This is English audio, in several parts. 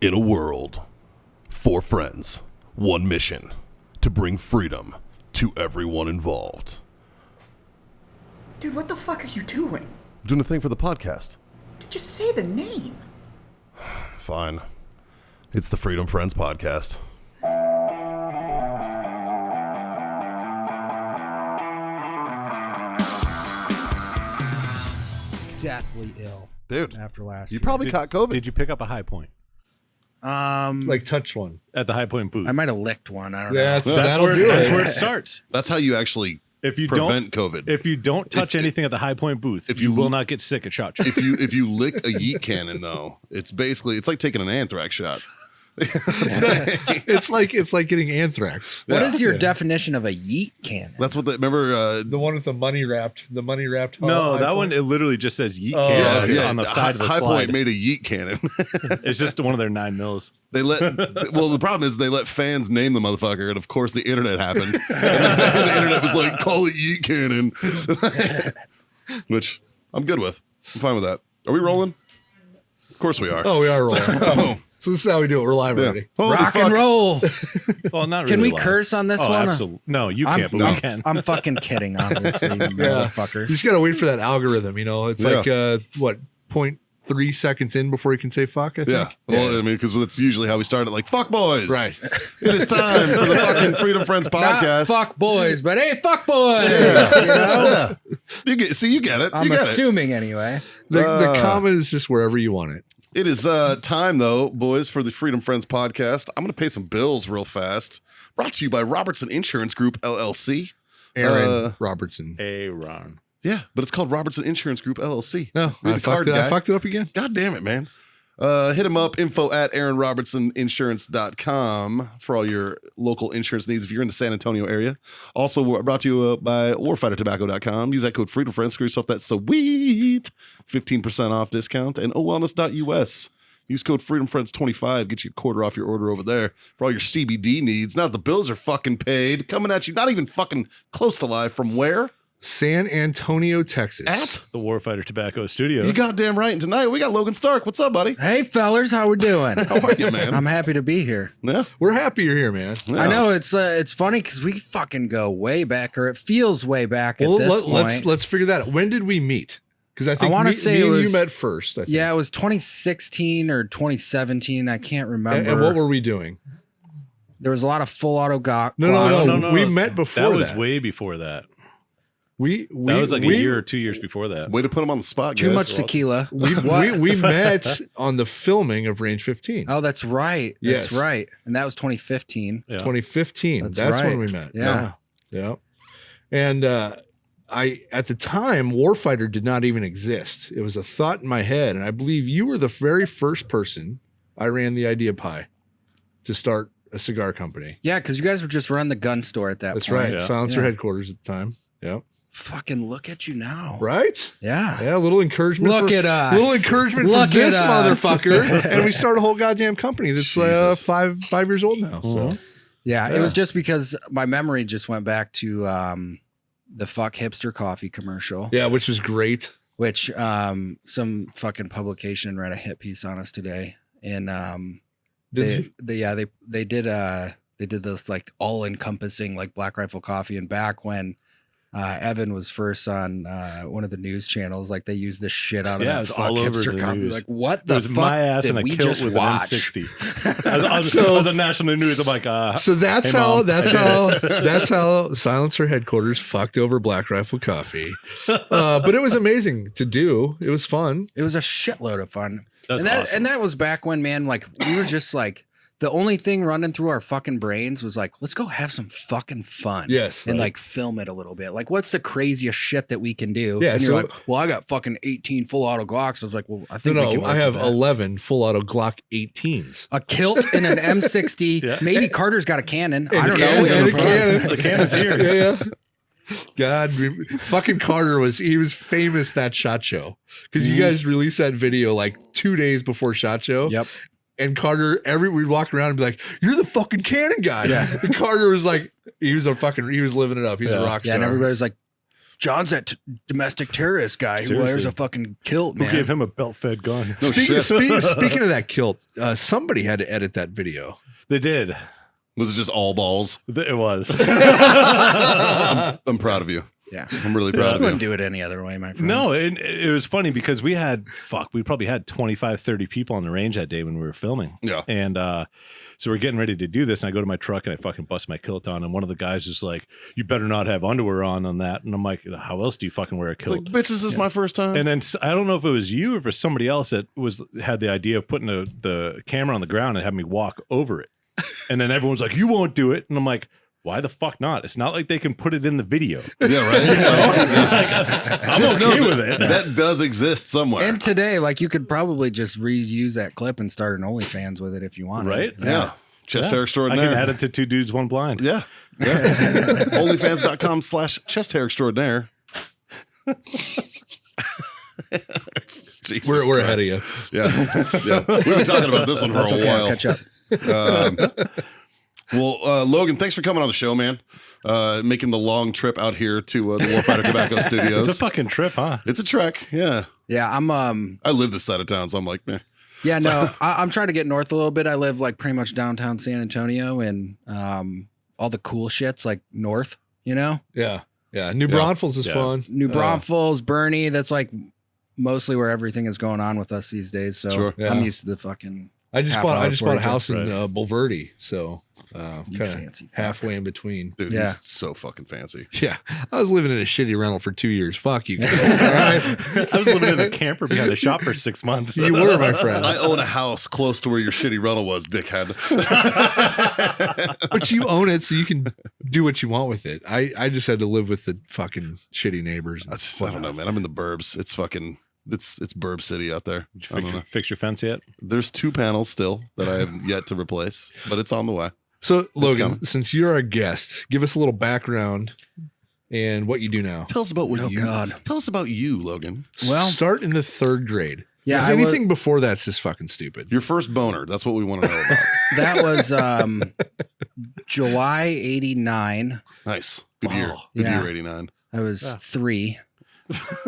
In a world, 4 friends, 1 mission, to bring freedom to everyone involved. Dude, what the fuck are you doing? I'm doing a thing for the podcast. Just say the name. Fine. It's the Freedom Friends Podcast. Deathly ill, Dude, after last you year. probably caught COVID. Did you pick up a high point Like touch one. at the high point booth? I might have licked one. I don't know. That's where it starts. That's how you actually If you prevent don't, COVID. if you don't touch anything at the high point booth, if you you- will not get sick at SHOT Show. if you lick a yeet cannon, though, it's like taking an anthrax shot. It's like getting anthrax. What is your definition of a yeet cannon? That's what remember. The one with the money wrapped. No, that one, it literally just says yeet Oh, cannon yeah, on the side of the High slide. Point made a yeet cannon. It's just one of their 9 mils. They the problem is they let fans name the motherfucker, and of course the internet happened. And the internet was like, call it yeet cannon, which I'm good with. I'm fine with that. Are we rolling? Of course we are. Oh, we are rolling. Oh, So this is how we do it. We're live already. Holy Rock fuck. and roll. Well, not really. Can we live. curse on this Oh, one? absolutely. No, you I'm, can't, but I'm, we can. I'm fucking kidding, obviously, you Yeah. motherfuckers. You just gotta wait for that algorithm. You know, it's Yeah. like what 0.3 seconds in before you can say fuck. I think. Yeah. Well, I mean, because that's usually how we start it. Like, fuck boys. Right. It is time for the fucking Freedom Friends podcast. Not fuck boys, but hey, fuck boys. You know? Yeah. You get it. I'm you get it. assuming anyway. The comma is just wherever you want it. It is time, though, boys, for the Freedom Friends podcast. I'm going to pay some bills real fast. Brought to you by Robertson Insurance Group, LLC. Aaron Robertson. Aaron. Yeah, but it's called Robertson Insurance Group, LLC. No, Read I the card, fucked, guy. I fucked it up again. God damn it, man. Hit him up, info@aaronrobertsoninsurance.com for all your local insurance needs if you're in the San Antonio area. Also, we're brought to you by warfightertobacco.com. Use that code Freedom Friends. Screw yourself that sweet 15% off discount. And owellness.us. Use code Freedom Friends 25. Get you a quarter off your order over there for all your CBD needs. Now that the bills are fucking paid, coming at you, not even fucking close to live from where? San Antonio, Texas. At? The Warfighter Tobacco Studios. You goddamn right. And tonight we got Logan Stark. What's up, buddy? Hey, fellers, how we doing? How are you, man? I'm happy to be here. Yeah. We're happy you're here, man. Yeah. I know it's funny because we fucking go way back, or it feels way back at Well, this point. let's figure that out. When did we meet? Because I think wanna me, say me it and was- you met first. I think. Yeah, it was 2016 or 2017. I can't remember. And what were we doing? There was a lot of full auto No. No. We met before That was that. way before that. We That was like a year or 2 years before that. Way to put him on the spot, Too guys. much tequila. we met on the filming of Range 15. Oh, that's right. Yes. That's right. And that was 2015. Yeah. 2015. That's That's right. when we met. Yeah. Yeah. And I at the time Warfighter did not even exist. It was a thought in my head, and I believe you were the very first person I ran the idea by to start a cigar company. Yeah, because you guys were just running the gun store at that That's point. right. Yeah. Silencer Yeah. headquarters at the time. Yep. Fucking look at you now. Right? Yeah. Yeah, a little encouragement. Look for, at us. Little encouragement Look for at this us. motherfucker. And we start a whole goddamn company that's Jesus. 5 years old now. So Yeah, Yeah. it was just because my memory just went back to the fuck hipster coffee commercial, yeah, which was great. which some fucking publication read a hit piece on us today, and Did they did this like all encompassing like Black Rifle Coffee, and back when Evan was first on one of the news channels, like they used this shit out of Yeah, it that was fuck all over hipster the coffee. news. Like what It the was fuck my ass did in a we kilt just with watch? an M60. I was on national news. I'm like, So that's Hey, how Mom. that's how Silencer headquarters fucked over Black Rifle Coffee. But it was amazing to do. It was fun. It was a shitload of fun. That's and awesome. that was back when, man, like we were just like the only thing running through our fucking brains was like, let's go have some fucking fun. Yes, And right. like film it a little bit. Like, what's the craziest shit that we can do? Yeah, And you're so- like, well, I got fucking 18 full auto Glocks. I was like, well, I think we can No, work I have with that. 11 full auto Glock 18s. A kilt and an M60. Yeah. Maybe Carter's got a cannon. And I a don't cannon, know. and a We have a cannon. the cannon's here. Yeah. God, fucking Carter was famous that SHOT Show because you guys released that video like 2 days before SHOT Show. Yep. And Carter, we'd walk around and be like, "You're the fucking cannon guy." Yeah. And Carter was like, he was living it up. He was a rock Yeah, star. and everybody's like, John's that domestic terrorist guy who wears Seriously. a fucking kilt, Who man. gave him a belt-fed gun? No shit. Speaking of that kilt, somebody had to edit that video. They did. Was it just all balls? It was. I'm proud of you. Yeah. I'm really I proud of wouldn't you. do it any other way, my friend. No, it was funny because we probably had 25, 30 people on the range that day when we were filming. Yeah. And so we're getting ready to do this, and I go to my truck and I fucking bust my kilt on, and one of the guys is like, "You better not have underwear on that." And I'm like, "How else do you fucking wear a kilt?" Like, bitch, this is my first time. And then I don't know if it was you or if it was somebody else that had the idea of putting the camera on the ground and having me walk over it. And then everyone's like, "You won't do it." And I'm like, why the fuck not? It's not like they can put it in the video. Yeah, right. I'm Just know okay with it. That does exist somewhere. And today, like, you could probably just reuse that clip and start an OnlyFans with it if you want. Right? yeah. Chest hair I extraordinaire. can add it to Two Dudes, One Blind. Yeah. Onlyfans.com/chest hair extraordinaire. Jesus We're ahead of Christ. you. Yeah. Yeah. We've been talking about this one for That's a okay. I'll while. catch up. Well, Logan, thanks for coming on the show, man. Making the long trip out here to the Warfighter Tobacco Studios. It's a fucking trip, huh? It's a trek. Yeah. Yeah, I'm I live this side of town, so I'm like, man. Yeah, no, I'm trying to get north a little bit. I live like pretty much downtown San Antonio, and all the cool shit's like north, you know? Yeah. Yeah. New Braunfels is Yeah. fun. New Braunfels, Bernie, that's like mostly where everything is going on with us these days. So Sure. Yeah. I'm used to the fucking I just half bought hour a before house in right. Bulverde, so You kind fancy of fuck. halfway in between. Dude, Yeah. he's so fucking fancy. Yeah, I was living in a shitty rental for 2 years. Fuck you guys. All right? I was living in a camper behind the shop for 6 months. You were, my friend. I own a house close to where your shitty rental was, dickhead. But you own it, so you can do what you want with it. I just had to live with the fucking shitty neighbors. I don't know, man. I'm in the burbs. It's fucking, it's burb city out there. I don't know. Fix your fence yet? There's 2 panels still that I have yet to replace, but it's on the way. So, Logan, coming. since you're our guest, give us a little background and what you do now. Tell us about what Oh, you. God. Tell us about you, Logan. Well, Start in the 3rd grade. yeah, If I was- anything before that's just fucking stupid. Your first boner. That's what we want to know about. that was July 89. Nice. Good year. Wow. Good Yeah. year, 89. I was 3.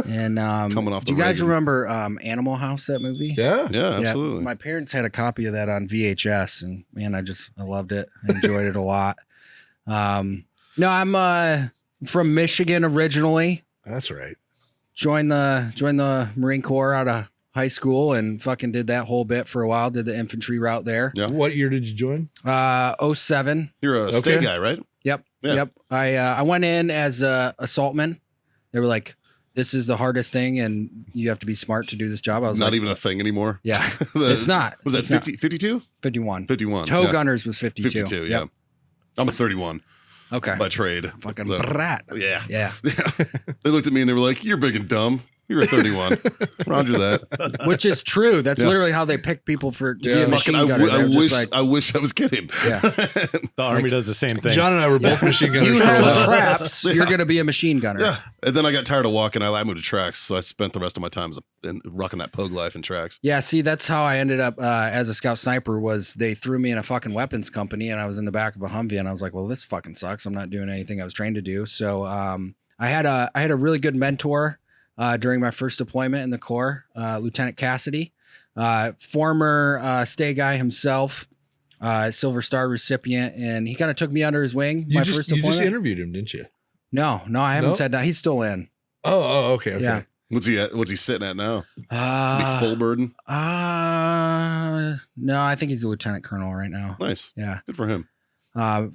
And Coming off do the you guys Reagan. remember Animal House, that movie? Yeah. Yeah, absolutely. My parents had a copy of that on VHS, and man, I loved it. I enjoyed it a lot. No, I'm from Michigan originally. That's right. Joined the Marine Corps out of high school and fucking did that whole bit for a while. Did the infantry route there. Yeah. What year did you join? 07. You're a state Okay. guy, right? Yep. Yeah. Yep. I went in as a assaultman. They were like, "This is the hardest thing, and you have to be smart to do this job." I was Not like, even a thing anymore. "Yeah, it's not." Was that It's not. 50, 52? 51. 51. Toe yeah. Gunners was 52. 52, yeah. Yep. I'm a 31 Okay. by trade. Fucking So, brat. yeah. Yeah. They looked at me and they were like, "You're big and dumb. You're a 31." Roger that. Which is true. That's Yeah. literally how they pick people to be a Fucking, machine I, gunner. w- I They're just wish like, I wish I was kidding. yeah. The Army does the same thing. John and I were both machine gunners. You for a have while. traps. You're going to be a machine gunner. Yeah. And then I got tired of walking. I moved to tracks. So I spent the rest of my time rocking that pogue life in tracks. Yeah, see, that's how I ended up as a scout sniper. Was they threw me in a fucking weapons company, and I was in the back of a Humvee, and I was like, "Well, this fucking sucks. I'm not doing anything I was trained to do." So I had a really good mentor during my first deployment in the Corps, Lieutenant Cassidy, former stay guy himself, Silver Star recipient, and he kind of took me under his wing. You my just, first you deployment. just interviewed him, didn't you? No, I haven't No? said that. He's still in. Oh, okay. Yeah. What's he sitting at now? Big Uh, full burden? no, I think he's a lieutenant colonel right now. Nice. Yeah. Good for him.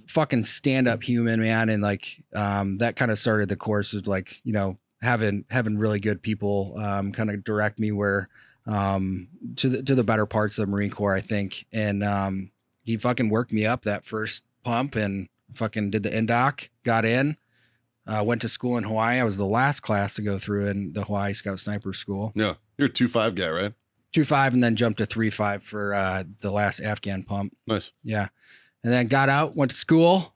Fucking stand up human, man. And like, that kind of started the course of like, you know, having really good people, kind of direct me where, to the better parts of the Marine Corps, I think. And, he fucking worked me up that first pump and fucking did the NDOC, got in, went to school in Hawaii. I was the last class to go through in the Hawaii Scout Sniper School. Yeah. You're a 2.5 guy, right? 2.5 and then jumped to 3.5 for, the last Afghan pump. Nice. Yeah. And then got out, went to school,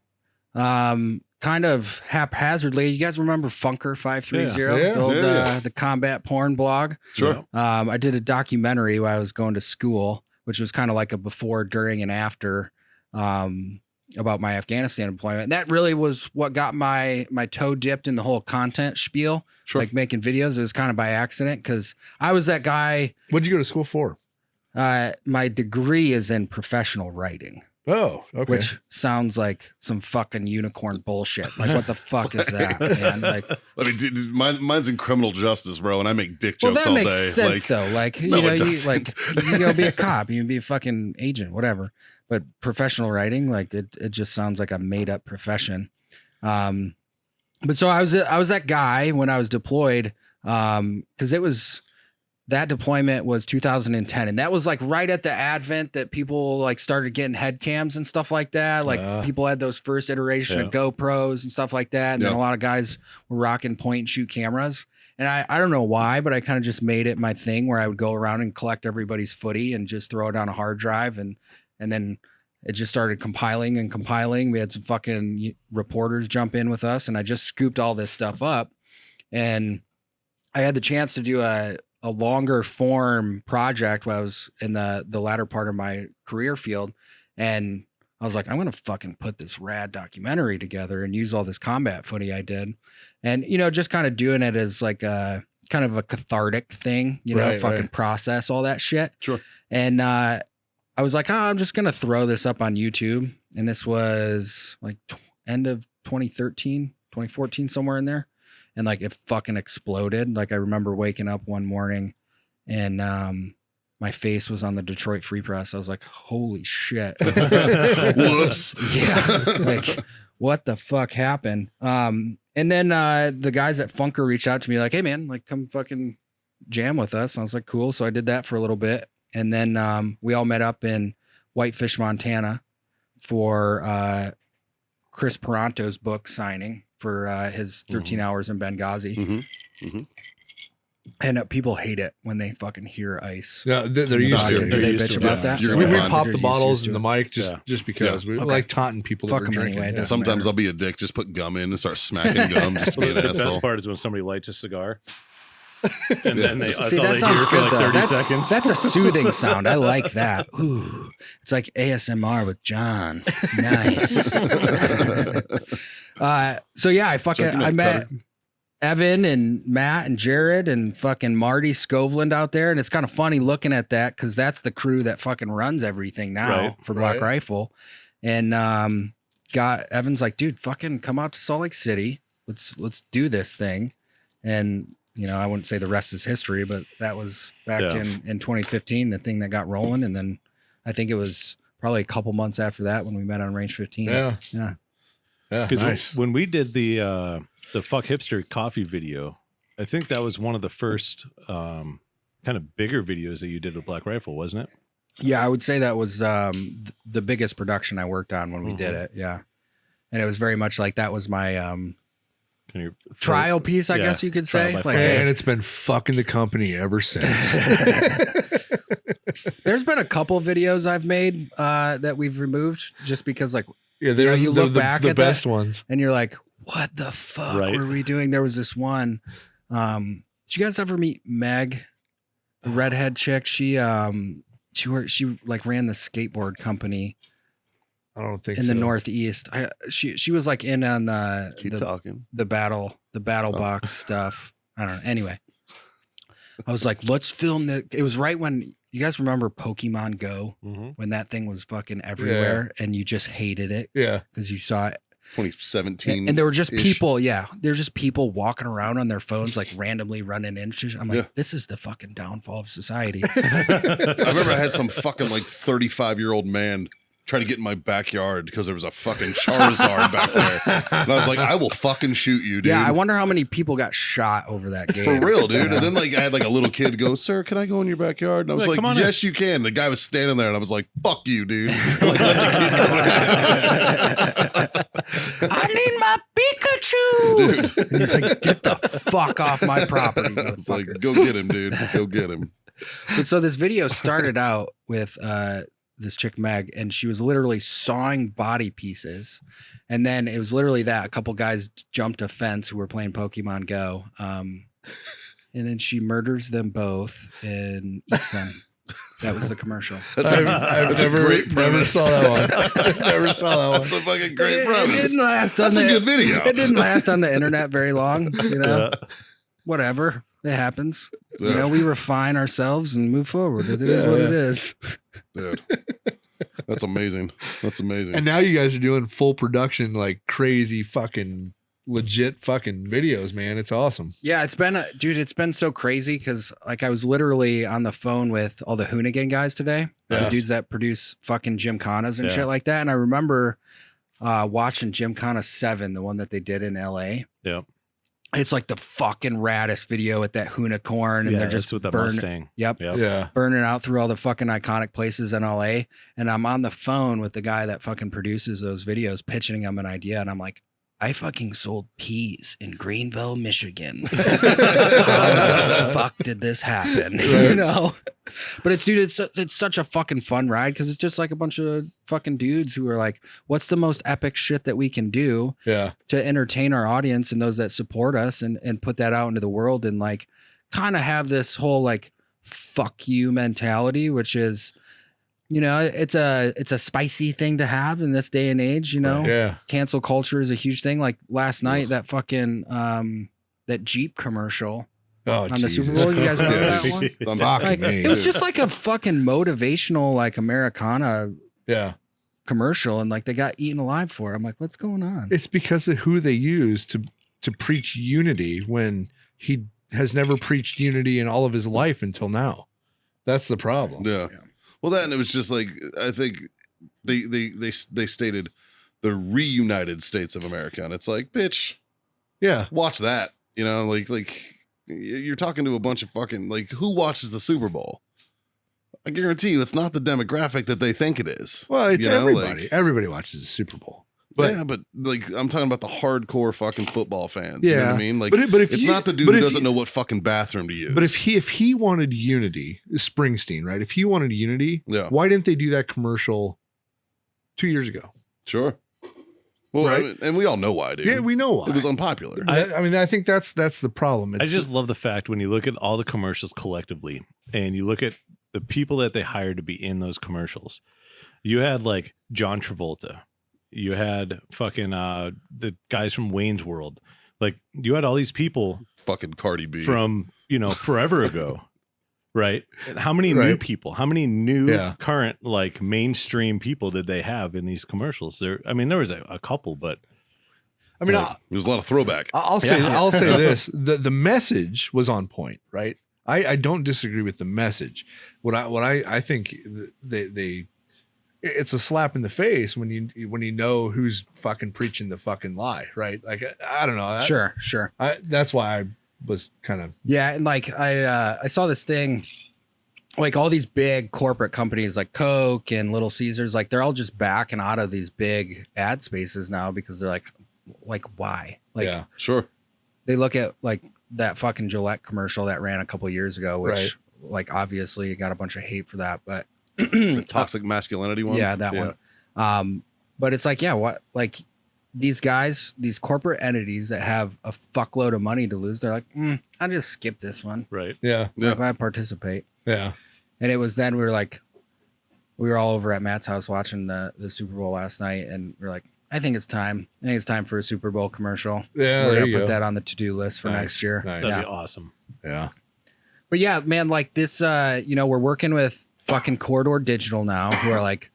kind of haphazardly. You guys remember Funker 530? Yeah. The old, Yeah. the combat porn blog? Sure. I did a documentary while I was going to school, which was kind of like a before, during, and after. about my Afghanistan deployment. And that really was what got my toe dipped in the whole content spiel, like making videos. It was kind of by accident because I was that guy. What'd you go to school for? My degree is in professional writing. Oh, okay. Which sounds like some fucking unicorn bullshit. Like, what the fuck is that, man? Like, I mean, dude, mine's in criminal justice, bro, and I make dick jokes that all makes day. sense, though. Like, No, you know, it you doesn't. go be a cop, you can be a fucking agent, whatever. But professional writing, like, it just sounds like a made up profession. But so I was that guy when I was deployed, because that deployment was 2010, and that was like right at the advent that people like started getting head cams and stuff like that. Like people had those first iteration of GoPros and stuff like that, and then a lot of guys were rocking point and shoot cameras. And I don't know why, but I kind of just made it my thing where I would go around and collect everybody's footy and just throw it on a hard drive, and then it just started compiling and compiling. We had some fucking reporters jump in with us, and I just scooped all this stuff up, and I had the chance to do a longer form project when I was in the latter part of my career field. And I was like, I'm going to fucking put this rad documentary together and use all this combat footy I did. And, you know, just kind of doing it as like a kind of a cathartic thing, you know, process all that shit. Sure. And, I was like, I'm just going to throw this up on YouTube. And this was like end of 2013, 2014, somewhere in there. And like it fucking exploded. Like I remember waking up one morning and my face was on the Detroit Free Press. I was like, holy shit. Whoops. Yeah. Like what the fuck happened? And then the guys at Funker reached out to me like, hey man, like come fucking jam with us. And I was like, cool. So I did that for a little bit. And then we all met up in Whitefish, Montana for Chris Peranto's book signing for his 13 hours in Benghazi. And people hate it when they fucking hear ice. Yeah, they're used to it. They bitch about that. You're We gonna find pop They're the just bottles used in to the it. mic just because we like taunting people Fuck that we're 'em drinking. anyway, Yeah. doesn't Sometimes matter. I'll be a dick, just put gum in and start smacking gum just to be an The asshole. best part is when somebody lights a cigar. And then that's See, all that they sounds hear for good like though. 30 That's, seconds. that's a soothing sound. I like that. Ooh, it's like ASMR with John. Nice. So yeah, I met Evan and Matt and Jared and fucking Marty Scoveland out there. And it's kind of funny looking at that because that's the crew that fucking runs everything now for Black Rifle. And Evan's like, dude, fucking come out to Salt Lake City. Let's do this thing. And, you know, I wouldn't say the rest is history, but that was back in 2015, the thing that got rolling. And then I think it was probably a couple months after that when we met on Range 15. Yeah. Because Nice. when we did the Fuck Hipster Coffee video, I think that was one of the first kind of bigger videos that you did with Black Rifle, wasn't it? Yeah, I would say that was the biggest production I worked on when we did it. Yeah. And it was very much like that was my trial piece, I guess you could say. Like, And it's been fucking the company ever since. there's been a couple videos I've made that we've removed just because, like, Yeah, they're you look back the at best that, ones. and you're like, what the fuck were we doing? There was this one. Did you guys ever meet Meg, the redhead chick? She like ran the skateboard company I don't think in the Northeast. She was like in on the battle box stuff. I don't know. Anyway, I was like, let's film the. It was right when you guys remember Pokemon Go when that thing was fucking everywhere and you just hated it. Yeah, because you saw it. 2017. And there were just people, there's just people walking around on their phones, like randomly running in. I'm like, this is the fucking downfall of society. I remember I had some fucking like 35-year-old man try to get in my backyard because there was a fucking Charizard back there. And I was like, I will fucking shoot you, dude. Yeah, I wonder how many people got shot over that game. For real, dude. And then like I had like a little kid go, sir, can I go in your backyard? And I was like, yes, you can. The guy was standing there and I was like, fuck you, dude. And, like, let the kid go. I need my Pikachu. Dude. And you're like, get the fuck off my property. It's like, go get him, dude. Go get him. But so this video started out with this chick Meg, and she was literally sawing body pieces, and then it was literally that a couple guys jumped a fence who were playing Pokemon Go, and then she murders them both and eats them. That was the commercial. I've never saw that one. I've never saw that one. That's a fucking great It premise. didn't last on That's the a good video. It didn't last on the internet very long. You know, whatever. It happens. You know, we refine ourselves and move forward. It is what it is. Dude. That's amazing. That's amazing. And now you guys are doing full production, like crazy fucking legit fucking videos, man. It's awesome. Yeah, it's been so crazy because like I was literally on the phone with all the Hoonigan guys today, the dudes that produce fucking Gymkhanas and shit like that. And I remember watching Gymkhana 7, the one that they did in LA. Yeah. It's like the fucking raddest video at that Hoonicorn, and they're just with that burning. Mustang. Yep. Yeah. Burning out through all the fucking iconic places in LA. And I'm on the phone with the guy that fucking produces those videos, pitching him an idea. And I'm like, I fucking sold peas in Greenville, Michigan. How the fuck did this happen? You know? But it's such a fucking fun ride because it's just like a bunch of fucking dudes who are like, what's the most epic shit that we can do to entertain our audience and those that support us and put that out into the world and like kind of have this whole like fuck you mentality, which is, you know, it's a spicy thing to have in this day and age, you know? Yeah. Cancel culture is a huge thing. Like last night, that fucking, that Jeep commercial on the Super Bowl. You guys remember that one? Like, it was just like a fucking motivational, like Americana commercial. And like they got eaten alive for it. I'm like, what's going on? It's because of who they use to preach unity when he has never preached unity in all of his life until now. That's the problem. Yeah. Well, that and it was just like I think they stated the reunited states of America, and it's like, bitch, watch that. You know, like you're talking to a bunch of fucking like who watches the Super Bowl? I guarantee you, it's not the demographic that they think it is. Well, it's everybody. Like, everybody watches the Super Bowl. But, but like I'm talking about the hardcore fucking football fans. Yeah, you know what I mean? Like, but if it's not the dude who doesn't know what fucking bathroom to use. But if he wanted unity, Springsteen, right? If he wanted unity, why didn't they do that commercial 2 years ago? Sure. Well, right? I mean, and we all know why, dude. Yeah, we know why. It was unpopular. I mean, I think that's the problem. I just love the fact when you look at all the commercials collectively, and you look at the people that they hired to be in those commercials. You had like John Travolta. You had fucking the guys from Wayne's World. Like you had all these people fucking Cardi B from, you know, forever ago. Right. And how many new people, how many new current like mainstream people did they have in these commercials? There was a couple, but I mean, there was a lot of throwback. I'll say this. The message was on point, right? I don't disagree with the message. What I think they it's a slap in the face when you know who's fucking preaching the fucking lie, right? Like I don't know. Sure. That's why I was kind of and like I saw this thing, like all these big corporate companies like Coke and Little Caesars, like they're all just backing out of these big ad spaces now because they're like why? Like sure. They look at like that fucking Gillette commercial that ran a couple years ago, which like obviously got a bunch of hate for that, but the toxic masculinity one. Yeah, that one. But it's like, what like these guys, these corporate entities that have a fuckload of money to lose, they're like, I'll just skip this one. Right. Yeah. Like, I participate. Yeah. And it was then we were all over at Matt's house watching the Super Bowl last night, and we're like, I think it's time for a Super Bowl commercial. Yeah. We're gonna put that on the to-do list for next year. Nice. That'd be awesome. Yeah. But yeah, man, like this, we're working with fucking Corridor Digital now, who are like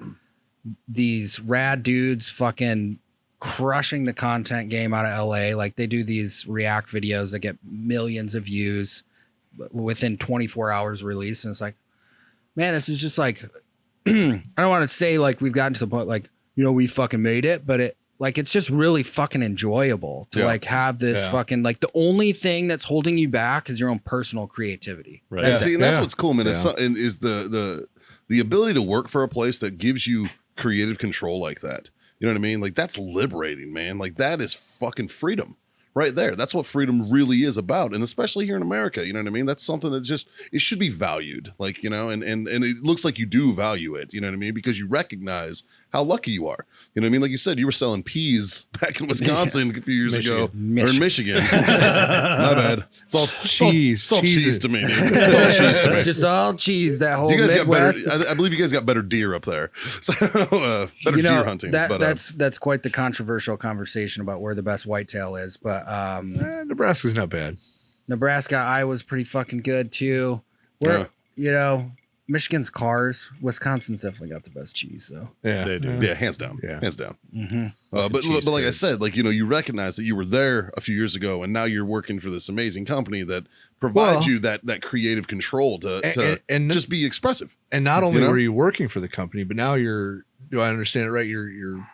these rad dudes fucking crushing the content game out of LA. Like they do these react videos that get millions of views within 24 hours release. And it's like, man, this is just like, I don't want to say like we've gotten to the point like, we fucking made it, but it's just really fucking enjoyable to like have this fucking like the only thing that's holding you back is your own personal creativity. Right. And see, and that's what's cool, man. Is the ability to work for a place that gives you creative control like that. You know what I mean? Like that's liberating, man. Like that is fucking freedom, right there. That's what freedom really is about. And especially here in America, you know what I mean? That's something that just, it should be valued. Like, you know, and it looks like you do value it, you know what I mean? Because you recognize how lucky you are. You know what I mean? Like you said, you were selling peas back in Wisconsin a few years ago. Or in Michigan. My bad. It's all cheese. It's all cheese to me, dude. It's all cheese to me. It's just all cheese, that whole You guys Midwest. got better. I believe you guys got better deer up there. So better deer hunting. That's quite the controversial conversation about where the best whitetail is. But Nebraska's not bad. Nebraska, Iowa's pretty fucking good too. You know, Michigan's cars. Wisconsin's definitely got the best cheese, though. Yeah, They do. Yeah, hands down. Yeah. Hands down. Mm-hmm. But like I said, like, you know, you recognize that you were there a few years ago, and now you're working for this amazing company that provides you that creative control to just be expressive. And not only You know? were you working for the company, but now do I understand it right? You're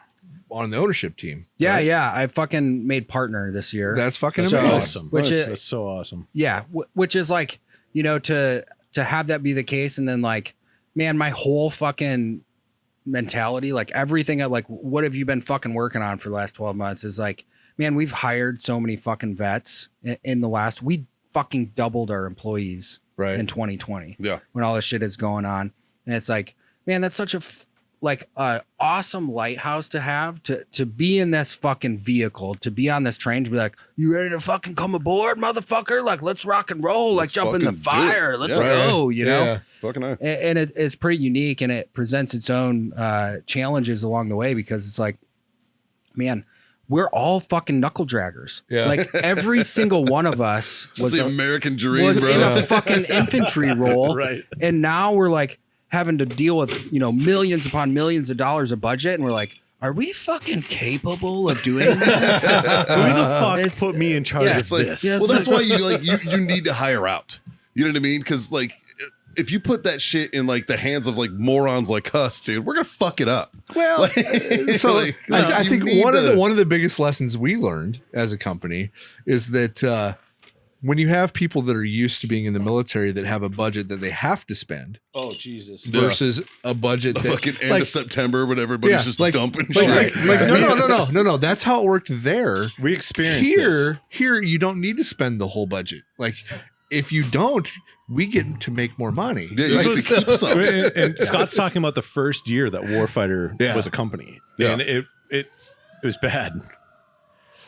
on the ownership team. Yeah, right? yeah. I fucking made partner this year. That's fucking So- amazing. Awesome. Which is- That's so awesome. Yeah, which is like, you know, to have that be the case, and then like, man, my whole fucking mentality, like everything, like what have you been fucking working on for the last 12 months is like, man, we've hired so many fucking vets in the last, we fucking doubled our employees Right. in 2020 Yeah. when all this shit is going on. And it's like, man, that's such a like an awesome lighthouse to have, to be in this fucking vehicle, to be on this train, to be like, you ready to fucking come aboard, motherfucker? Like, let's rock and roll, like Let's jump in the fucking do it. fire. Let's Yeah. go, you know? Yeah. Fucking A. And it's pretty unique, and it presents its own challenges along the way, because it's like, man, we're all fucking knuckle draggers. Yeah. Like every single one of us That's the American dream, was bro. in a fucking infantry role. Right. And now we're like having to deal with, you know, millions upon millions of dollars of budget. And we're like, are we fucking capable of doing this? Who the fuck It's- put me in charge yeah, of It's like, this? Yeah, well, that's why you need to hire out. You know what I mean? Because like, if you put that shit in like the hands of like morons like us, dude, we're gonna fuck it up. Well, so like, I you think need one to- of the biggest lessons we learned as a company is that when you have people that are used to being in the military that have a budget that they have to spend Oh, Jesus. versus a budget the that fucking end of September when everybody's just dumping like, shit. no. That's how it worked there. We experienced this. Here, you don't need to spend the whole budget. Like, if you don't, we get to make more money. Yeah, you get to keep some. And Scott's talking about the first year that Warfighter Yeah. was a company. Yeah. And it was bad.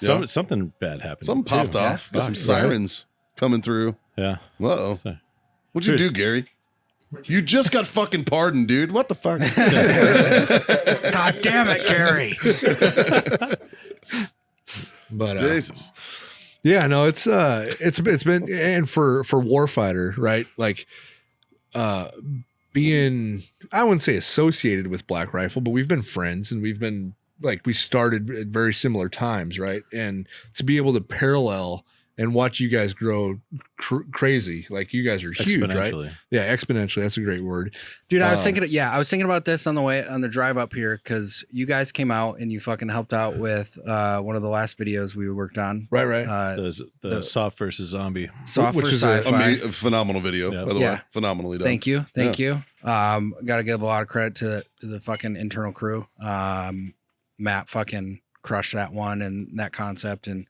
Yeah. Something bad happened. Something popped too. off. Got some Right. sirens coming through. Yeah. Uh-oh. So- What'd you do, Chris. Gary? You just got fucking pardoned, dude. What the fuck? God damn it, Gary. But Jesus. yeah, no, it's been, and for Warfighter, right? Like being, I wouldn't say associated with Black Rifle, but we've been friends, and we've been like, we started at very similar times, right? And to be able to parallel and watch you guys grow crazy, like you guys are huge, right? Exponentially. Yeah, exponentially. That's a great word. Dude, I was thinking about this on the drive up here, because you guys came out and you fucking helped out with one of the last videos we worked on. Right, right. The soft versus zombie. Soft Which for is a- sci-fi. A phenomenal video, Yeah. by the way. Yeah. Phenomenally done. Thank you. Got to give a lot of credit to the fucking internal crew. Matt fucking crushed that one and that concept, and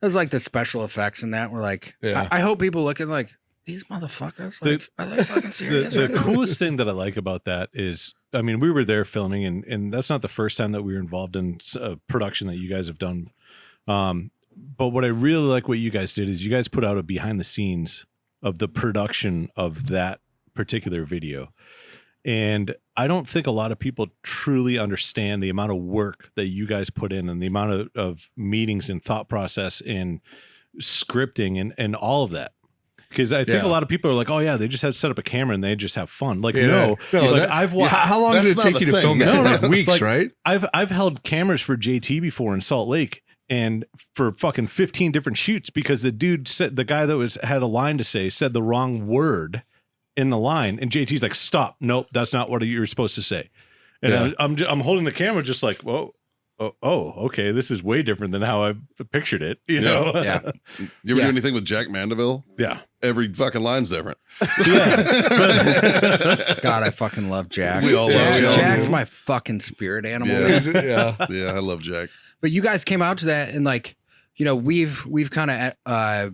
it was like the special effects in that were like, Yeah. I hope people look at like, these motherfuckers, like, are they fucking serious? The coolest thing that I like about that is, I mean, we were there filming, and that's not the first time that we were involved in a production that you guys have done. But what I really like what you guys did is you guys put out a behind the scenes of the production of that particular video. And I don't think a lot of people truly understand the amount of work that you guys put in, and the amount of meetings and thought process and scripting and all of that. Because I think Yeah. a lot of people are like, oh yeah, they just have to set up a camera and they just have fun. Like, Yeah. no, like, that- I've watched. how long did That's it not take the you to thing. film No, that? Like weeks, like, right? I've held cameras for JT before in Salt Lake, and for fucking 15 different shoots, because the dude said, the guy that had a line to say said the wrong word in the line, and JT's like, stop, nope, that's not what you're supposed to say. And Yeah. I'm holding the camera just like, whoa. Oh, okay. This is way different than how I pictured it. You know? Yeah. You ever Yeah. do anything with Jack Mandeville? Yeah. Every fucking line's different. God, I fucking love Jack. We all love Jack. Jack's my fucking spirit animal. Yeah. man. Yeah. Yeah, I love Jack. But you guys came out to that and like, you know, we've kind of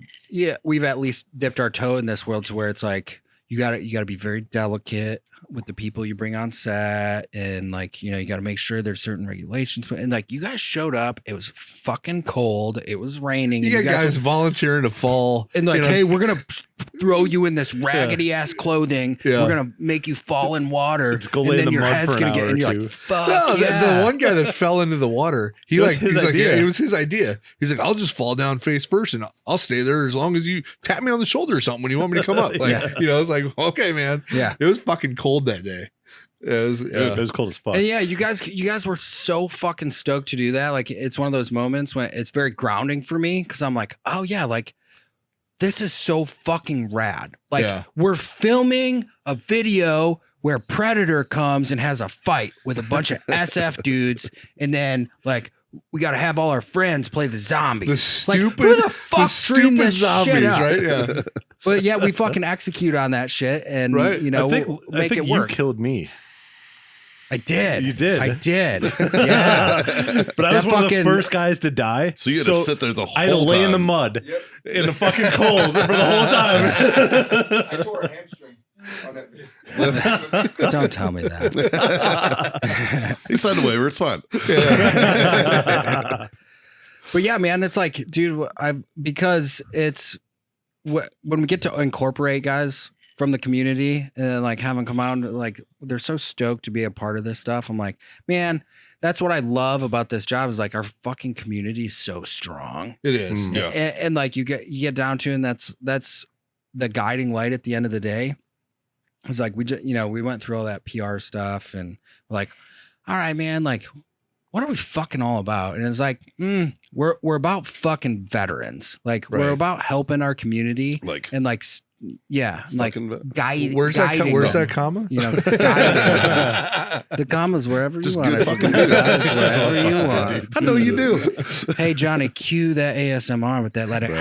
we've at least dipped our toe in this world to where it's like you gotta be very delicate with the people you bring on set, and like, you know, you got to make sure there's certain regulations. And like, you guys showed up, it was fucking cold, it was raining. You got guys volunteering to fall, and like, you know? hey, we're gonna throw you in this raggedy ass clothing. Yeah. We're gonna make you fall in water, Go lay and in then the your mud head's for gonna an get, hour and you're or like, two. fuck No, yeah. the one guy that fell into the water, It was his he's like, idea. yeah, it was his idea. He's like, I'll just fall down face first and I'll stay there as long as you tap me on the shoulder or something when you want me to come up. Like, Yeah. you know, it's like, okay, man. Yeah. It was fucking cold that day. It was cold as fuck. And yeah, you guys were so fucking stoked to do that. Like, it's one of those moments when it's very grounding for me, because I'm like, oh yeah, like this is so fucking rad. Like, we're filming a video where Predator comes and has a fight with a bunch of SF dudes, and then like we got to have all our friends play the zombies. The stupid, like, who the fuck dreamed this zombies, shit up? right? Yeah. But yeah, we fucking execute on that shit, and Right. you know, I think, we'll I make think it work. You killed me. I did. You did. I did. Yeah. But I was one of the first guys to die. So you had to sit there the whole I had to lay in the time. mud in the fucking cold for the whole time. I tore a hamstring on that video. Don't tell me that. He signed a waiver. It's fine. But yeah, man, it's like, dude, because it's when we get to incorporate guys from the community and like have them come out and like they're so stoked to be a part of this stuff. I'm like, man, that's what I love about this job, is like our fucking community is so strong. It is. Yeah. And like you get down to, and that's the guiding light at the end of the day. It's like we went through all that PR stuff, and we're like, all right, man, like, what are we fucking all about? And it's like, we're about fucking veterans. Like, we're about helping our community. Like, And like, yeah, like guiding. Where's that comma? You know, guiding. The commas wherever Just you want. good it. fucking Guys, wherever you want. dude. I know you do. Hey, Johnny, cue that ASMR with that letter.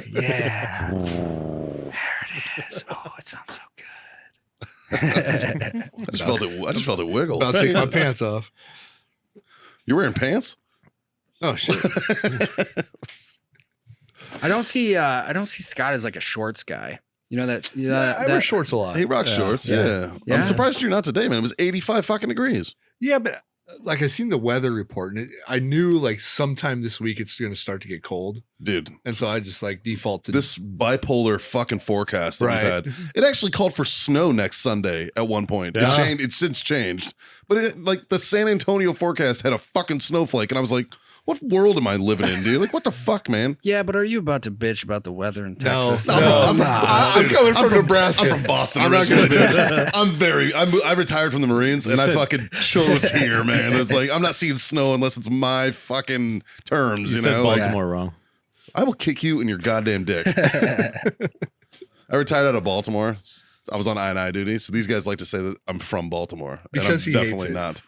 Yeah. There it is. Oh, it sounds so good. I just felt it wiggle. About to take my pants off. You're wearing pants? Oh shit. I don't see Scott as like a shorts guy. You know that? I wear shorts a lot. He rocks shorts. Yeah. Yeah. I'm surprised you're not today, man. It was 85 fucking degrees. Yeah, but like I seen the weather report, and I knew like sometime this week it's going to start to get cold, Dude. and so I just like default to This bipolar fucking forecast that Right. we've had. It actually called for snow next Sunday at one point. Yeah. It changed. It's since changed. But like the San Antonio forecast had a fucking snowflake, and I was like, what world am I living in, dude? Like, what the fuck, man? Yeah, but are you about to bitch about the weather in No. Texas? I'm coming from Nebraska. I'm from Boston. I'm not originally, gonna dude. I retired from the Marines, and I said- fucking chose here, man. It's like I'm not seeing snow unless it's my fucking terms. You You said know, like, Baltimore wrong. I will kick you in your goddamn dick. I retired out of Baltimore. I was on I&I duty, so these guys like to say that I'm from Baltimore, Because and I'm he hates definitely it. not.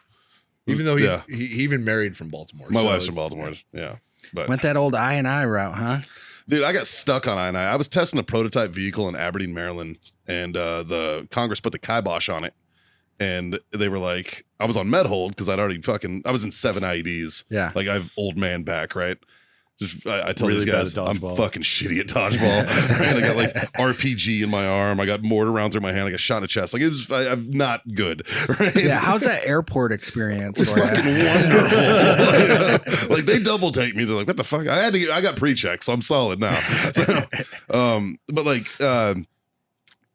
Even though Yeah. he even married from Baltimore. My so wife's from it's- Baltimore. Yeah, but Went that old I&I route, huh? dude, I got stuck on I&I. I was testing a prototype vehicle in Aberdeen, Maryland, and the Congress put the kibosh on it. And they were like, I was on med hold because I was in 7 IEDs. Yeah. Like I have old man back, right? Just I tell Really these bad guys, at I'm dodgeball. fucking shitty at dodgeball. Right? I got like RPG in my arm. I got mortar round through my hand. I got shot in the chest. Like I'm not good. Right? Yeah. How's that airport experience? It's for ya? fucking wonderful. Like they double take me. They're like, what the fuck? I got pre-check, so I'm solid now. So, but like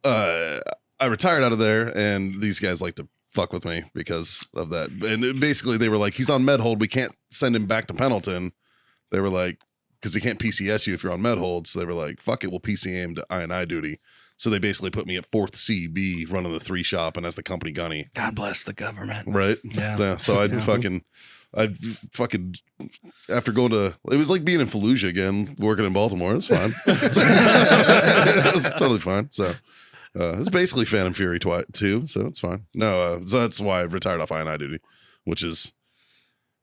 I retired out of there, and these guys like to fuck with me because of that. And basically they were like, he's on med hold. We can't send him back to Pendleton. They were like, because they can't PCS you if you're on med hold. So they were like, fuck it, we'll PCA him to I&I duty. So they basically put me at 4th CB running the 3 shop and as the company gunny. God bless the government. Right. Yeah. So I'd fucking after going to, it was like being in Fallujah again, working in Baltimore. It was fun. It was totally fine. So it's basically Phantom Fury too. So it's fine. No, so that's why I retired off I&I duty, which is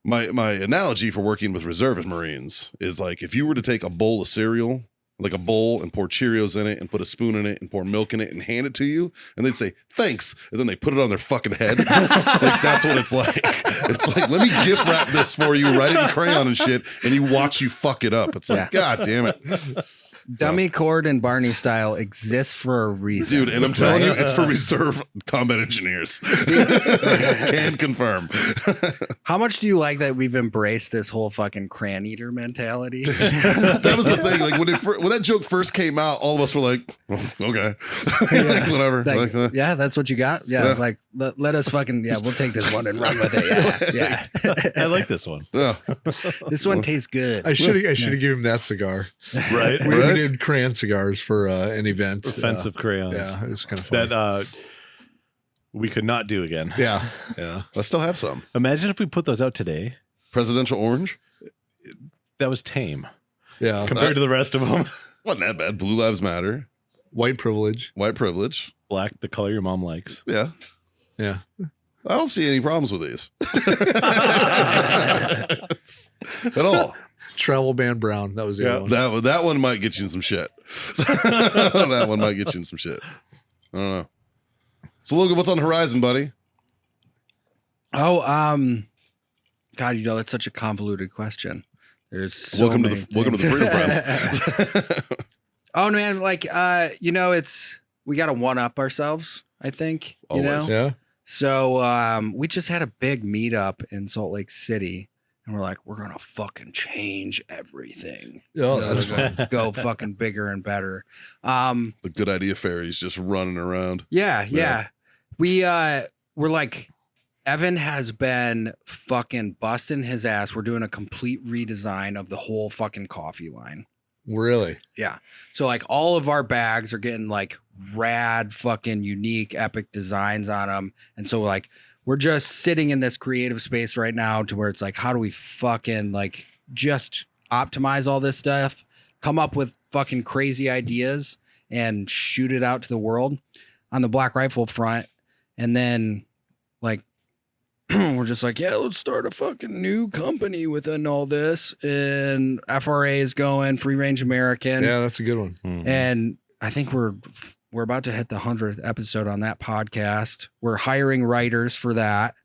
my analogy for working with reservist Marines is like if you were to take a bowl of cereal like a bowl and pour Cheerios in it and put a spoon in it and pour milk in it and hand it to you, and they'd say thanks, and then they put it on their fucking head. Like that's what it's like. It's like, let me gift wrap this for you, write it in crayon and shit, and you watch you fuck it up. It's like, God damn it. Dummy Cord and Barney style exists for a reason. Dude, and I'm telling you, it's for reserve combat engineers. Can confirm. How much do you like that we've embraced this whole fucking crayon eater mentality? That was the thing. Like when that joke first came out, all of us were like, oh, okay. Like, whatever. Like, Like, yeah, that's what you got. Yeah, like let us fucking we'll take this one and run with it. Yeah, I like this one. yeah. this one tastes good. I should have given him that cigar. Right? We did crayon cigars for an event. Offensive crayons. Yeah, it was kind of fun. That we could not do again. Yeah. I still have some. Imagine if we put those out today. Presidential orange. That was tame Yeah. compared to the rest of them. Wasn't that bad. Blue Lives Matter. White privilege. White privilege. Black, the color your mom likes. Yeah. Yeah. I don't see any problems with these. At all. Travel ban brown. That was the other one. That one might get you in some shit. That one might get you in some shit. I don't know. So Logan, what's on the horizon, buddy? Oh, God, that's such a convoluted question. There's so welcome to many the Freedom Friends. Oh no, man, like we got to one up ourselves. I think Always. Yeah. So we just had a big meetup in Salt Lake City, and we're like, we're gonna fucking change everything. Oh, that's We're gonna go fucking bigger and better. The good idea fairies just running around. Yeah. We're like, Evan has been fucking busting his ass. We're doing a complete redesign of the whole fucking coffee line. Really? Yeah. So like all of our bags are getting like rad fucking unique epic designs on them. And so like we're just sitting in this creative space right now to where it's like, how do we fucking like just optimize all this stuff, come up with fucking crazy ideas and shoot it out to the world on the Black Rifle front. And then like we're just like, yeah, let's start a fucking new company within all this. And FRA is going, Free Range American. Yeah, that's a good one. Mm-hmm. And I think we're about to hit the 100th episode on that podcast. We're hiring writers for that.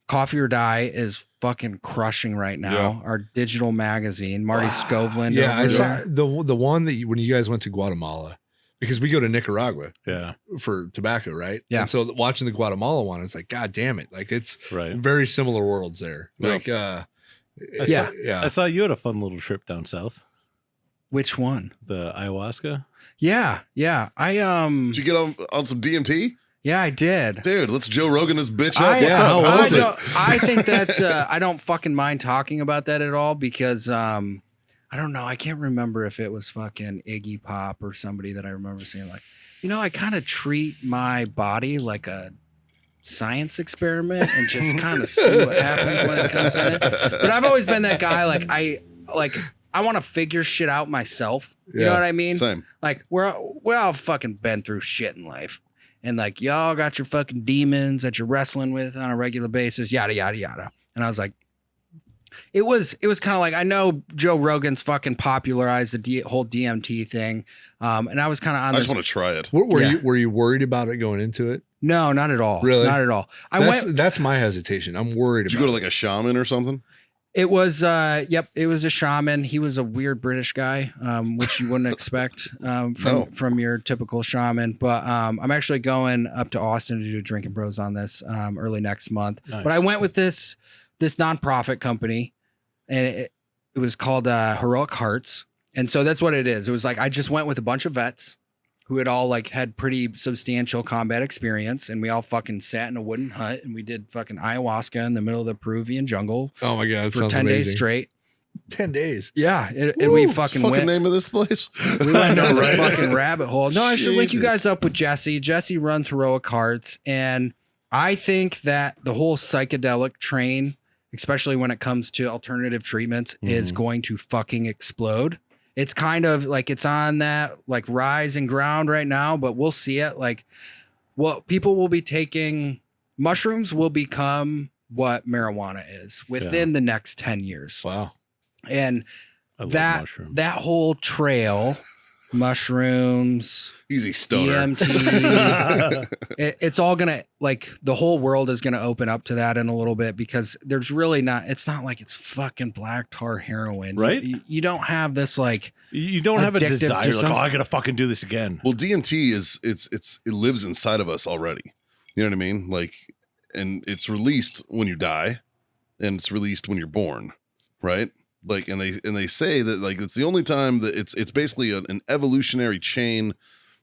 Coffee or Die is fucking crushing right now. Yeah. Our digital magazine, Marty Skovlin. Yeah, I over saw there. the one that when you guys went to Guatemala, because we go to Nicaragua Yeah. for tobacco, right? Yeah. And so watching the Guatemala one, it's like, God damn it. Like it's Right. very similar worlds there. Yeah. Like, Yeah. I saw you had a fun little trip down south. Which one? The ayahuasca. Yeah. I Did you get on some DMT? yeah, I did. Dude, let's Joe Rogan this bitch up. I, What's how up? was it? I think that's I don't fucking mind talking about that at all because I don't know. I can't remember if it was fucking Iggy Pop or somebody that I remember saying like, I kind of treat my body like a science experiment and just kind of see what happens when it comes in it. But I've always been that guy. I want to figure shit out myself. You know Yeah. what I mean? Same. Like we're all fucking been through shit in life. And like y'all got your fucking demons that you're wrestling with on a regular basis, yada, yada, yada. And I was like, it was kind of like, I know Joe Rogan's fucking popularized the whole DMT thing. And I was kind of on I this. just want to try it. were you worried about it going into it? No, not at all. Really? Not at all. That's my hesitation. I'm worried Did you about go to like a shaman or something? It was, it was a shaman. He was a weird British guy, which you wouldn't expect from your typical shaman. But I'm actually going up to Austin to do Drinking Bros on this early next month. Nice. But I went with this nonprofit company, and it was called Heroic Hearts. And so that's what it is. It was like I just went with a bunch of vets who had all like had pretty substantial combat experience, and we all fucking sat in a wooden hut and we did fucking ayahuasca in the middle of the Peruvian jungle Oh my God. That for sounds 10 days amazing. straight. 10 days. Yeah, and we fucking went. name of this place? We went down the fucking rabbit hole. No, I should link you Jesus. guys up with Jesse. Jesse runs Heroic Hearts, and I think that the whole psychedelic train, especially when it comes to alternative treatments, is going to fucking explode. It's kind of like it's on that like rising ground right now, but we'll see it. Like, what people will be taking, mushrooms will become what marijuana is within the next 10 years. Wow. And I love that mushrooms. that whole trail, mushrooms, Easy stoner. DMT, it's all gonna, like, the whole world is gonna open up to that in a little bit, because there's really not. It's not like it's fucking black tar heroin, Right? You don't have this like. You don't have a Addictive desire to like, some- oh, I gotta fucking do this again. Well, DMT it lives inside of us already. You know what I mean? Like, and it's released when you die, and it's released when you're born, right? Like, and they say that, like, it's the only time that it's basically an evolutionary chain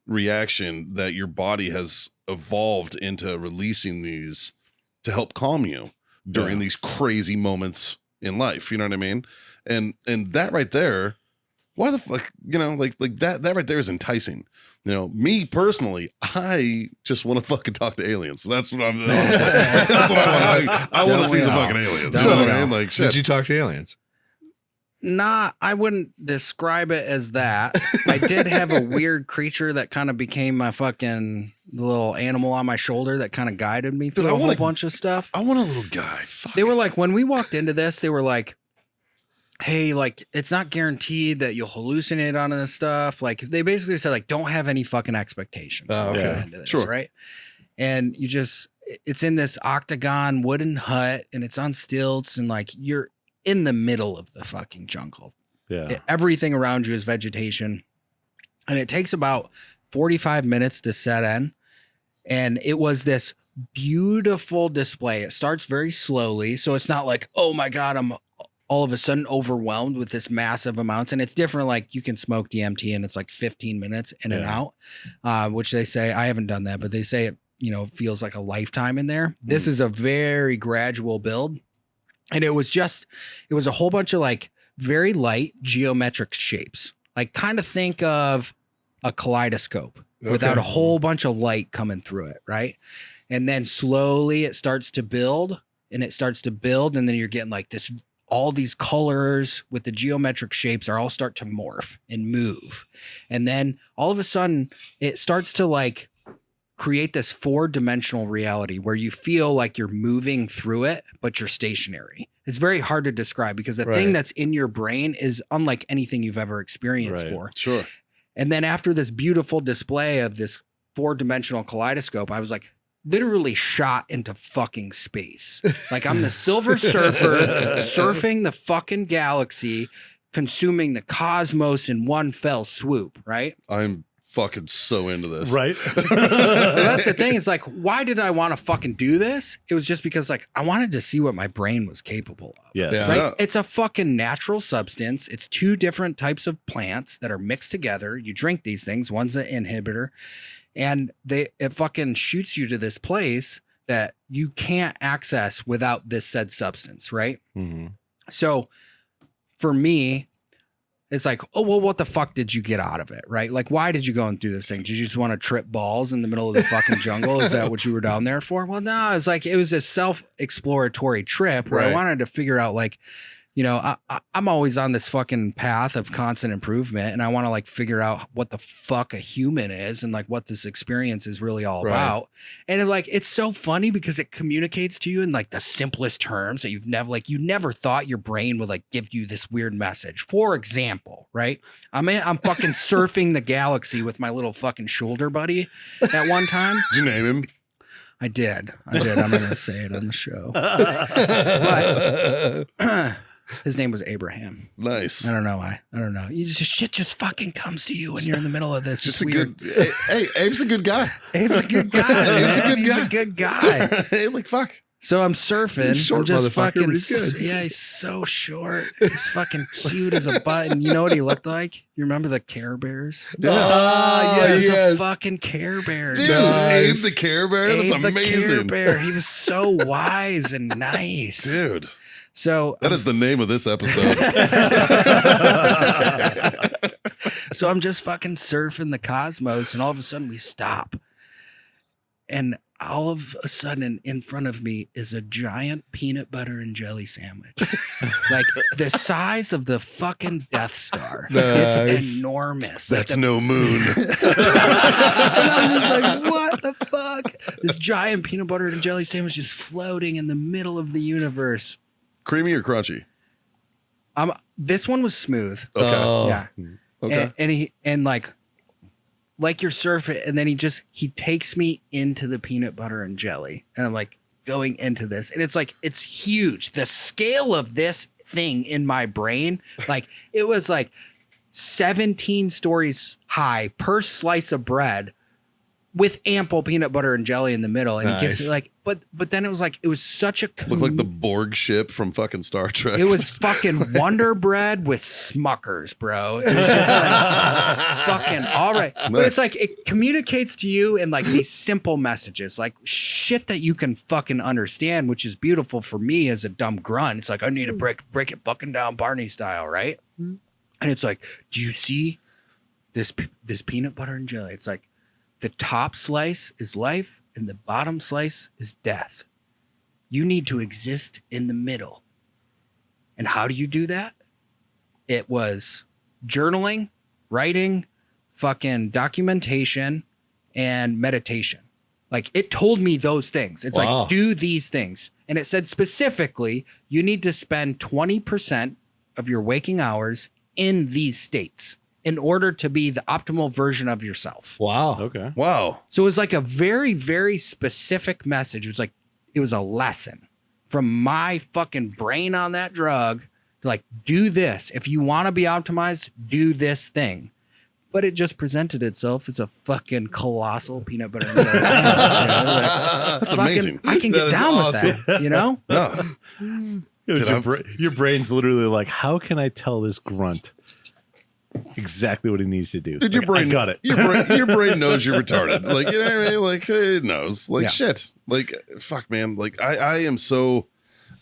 reaction that your body has evolved into releasing these to help calm you during these crazy moments in life. You know what I mean? And that right there, why the fuck, you know, like that right there is enticing. You know, me personally, I just want to fucking talk to aliens. That's what I'm. That's what I want. I want to see some fucking aliens. You know what I mean? Like, shit. Did you talk to aliens? Nah, I wouldn't describe it as that. I did have a weird creature that kind of became my fucking little animal on my shoulder that kind of guided me through Dude, a whole bunch of stuff. I want a little guy. Fuck. They were like, when we walked into this, they were like, hey, like, it's not guaranteed that you'll hallucinate on this stuff. Like, they basically said, like, don't have any fucking expectations Oh, going okay. into this, Sure. right? And it's in this octagon wooden hut, and it's on stilts, and like, you're in the middle of the fucking jungle. Yeah. Everything around you is vegetation, and it takes about 45 minutes to set in. And it was this beautiful display. It starts very slowly, so it's not like, oh my God, I'm all of a sudden overwhelmed with this massive amounts. And it's different. Like, you can smoke DMT and it's like 15 minutes in and out, which they say, I haven't done that, but they say it, you know, feels like a lifetime in there. This is a very gradual build. And it was a whole bunch of like very light geometric shapes. Like, kind of think of a kaleidoscope without a whole bunch of light coming through it. Right. And then slowly it starts to build, and it starts to build. And then you're getting like this, all these colors with the geometric shapes are all start to morph and move. And then all of a sudden it starts to like create this 4-dimensional reality where you feel like you're moving through it, but you're stationary. It's very hard to describe because the thing that's in your brain is unlike anything you've ever experienced for. Sure. And then after this beautiful display of this 4-dimensional kaleidoscope, I was like literally shot into fucking space. Like, I'm the Silver Surfer surfing the fucking galaxy, consuming the cosmos in one fell swoop, right? I'm fucking so into this. Right. Well, that's the thing. It's like, why did I want to fucking do this? It was just because, like, I wanted to see what my brain was capable of. Yes. Yeah. Right? It's a fucking natural substance. It's 2 different types of plants that are mixed together. You drink these things. One's an inhibitor, and it fucking shoots you to this place that you can't access without this said substance, right? Mm-hmm. So for me, it's like, oh, well, what the fuck did you get out of it, right? Like, why did you go and do this thing? Did you just want to trip balls in the middle of the fucking jungle? Is that what you were down there for? Well, no, it's like, it was a self-exploratory trip where I wanted to figure out, like, you know, I'm always on this fucking path of constant improvement, and I want to like figure out what the fuck a human is and like what this experience is really all about. And it's so funny because it communicates to you in like the simplest terms that you never thought your brain would like give you this weird message. For example, right? I'm fucking surfing the galaxy with my little fucking shoulder buddy at one time. Did you name him? I did. I'm going to say it on the show. But his name was Abraham. Nice. I don't know why. I don't know. Shit just fucking comes to you when you're in the middle of this. Just it's a weird. good. Hey, Abe's a good guy. Abe's a good guy. Abe's a man. good He's guy. a good guy. Hey, like fuck. So I'm surfing. He's short I'm just motherfucker, fucking. but he's good. Yeah, he's so short. He's fucking cute as a button. You know what he looked like? You remember the Care Bears? Ah, He was yes. a fucking Care Bear. Dude, Nice. Abe the Care Bear. That's Abe the Care amazing. Bear. He was so wise and nice. Dude, So that is the name of this episode. So I'm just fucking surfing the cosmos, and all of a sudden we stop. And all of a sudden in front of me is a giant peanut butter and jelly sandwich. Like the size of the fucking Death Star. Nice. It's enormous. Like That's no moon. and I'm just like, what the fuck? This giant peanut butter and jelly sandwich is floating in the middle of the universe. Creamy or crunchy? This one was smooth. Okay. Oh. Yeah. Okay. And like you're surfing, and then he takes me into the peanut butter and jelly, and I'm like going into this, and it's huge. The scale of this thing in my brain, like it was like 17 stories high per slice of bread with ample peanut butter and jelly in the middle. And he gives it like, but then it was such a, Looked like the Borg ship from fucking Star Trek. it was fucking Wonder Bread with Smuckers, bro. It was just like fucking all right. But it's like, it communicates to you in like these simple messages, like shit that you can fucking understand, which is beautiful for me as a dumb grunt. It's like, I need to break it fucking down Barney style, right? And it's like, do you see this peanut butter and jelly? It's like, the top slice is life and the bottom slice is death. You need to exist in the middle. And how do you do that? It was journaling, writing, fucking documentation, and meditation. Like it told me those things. It's like, do these things. And it said specifically, you need to spend 20% of your waking hours in these states in order to be the optimal version of yourself. Wow. Okay. Wow. So it was like a very, very specific message. It was like, it was a lesson from my fucking brain on that drug to like, do this. If you want to be optimized, do this thing. But it just presented itself as a fucking colossal peanut butter and jelly sandwich. You know? Like, That's amazing. I can get down with that, you know? No. Your brain's literally like, how can I tell this grunt exactly what he needs to do? Dude, your Like, brain I got it. Your brain knows you're retarded. Like, you know what I mean? Like, it knows. Like, Yeah. shit. Like, fuck, man. Like, I am so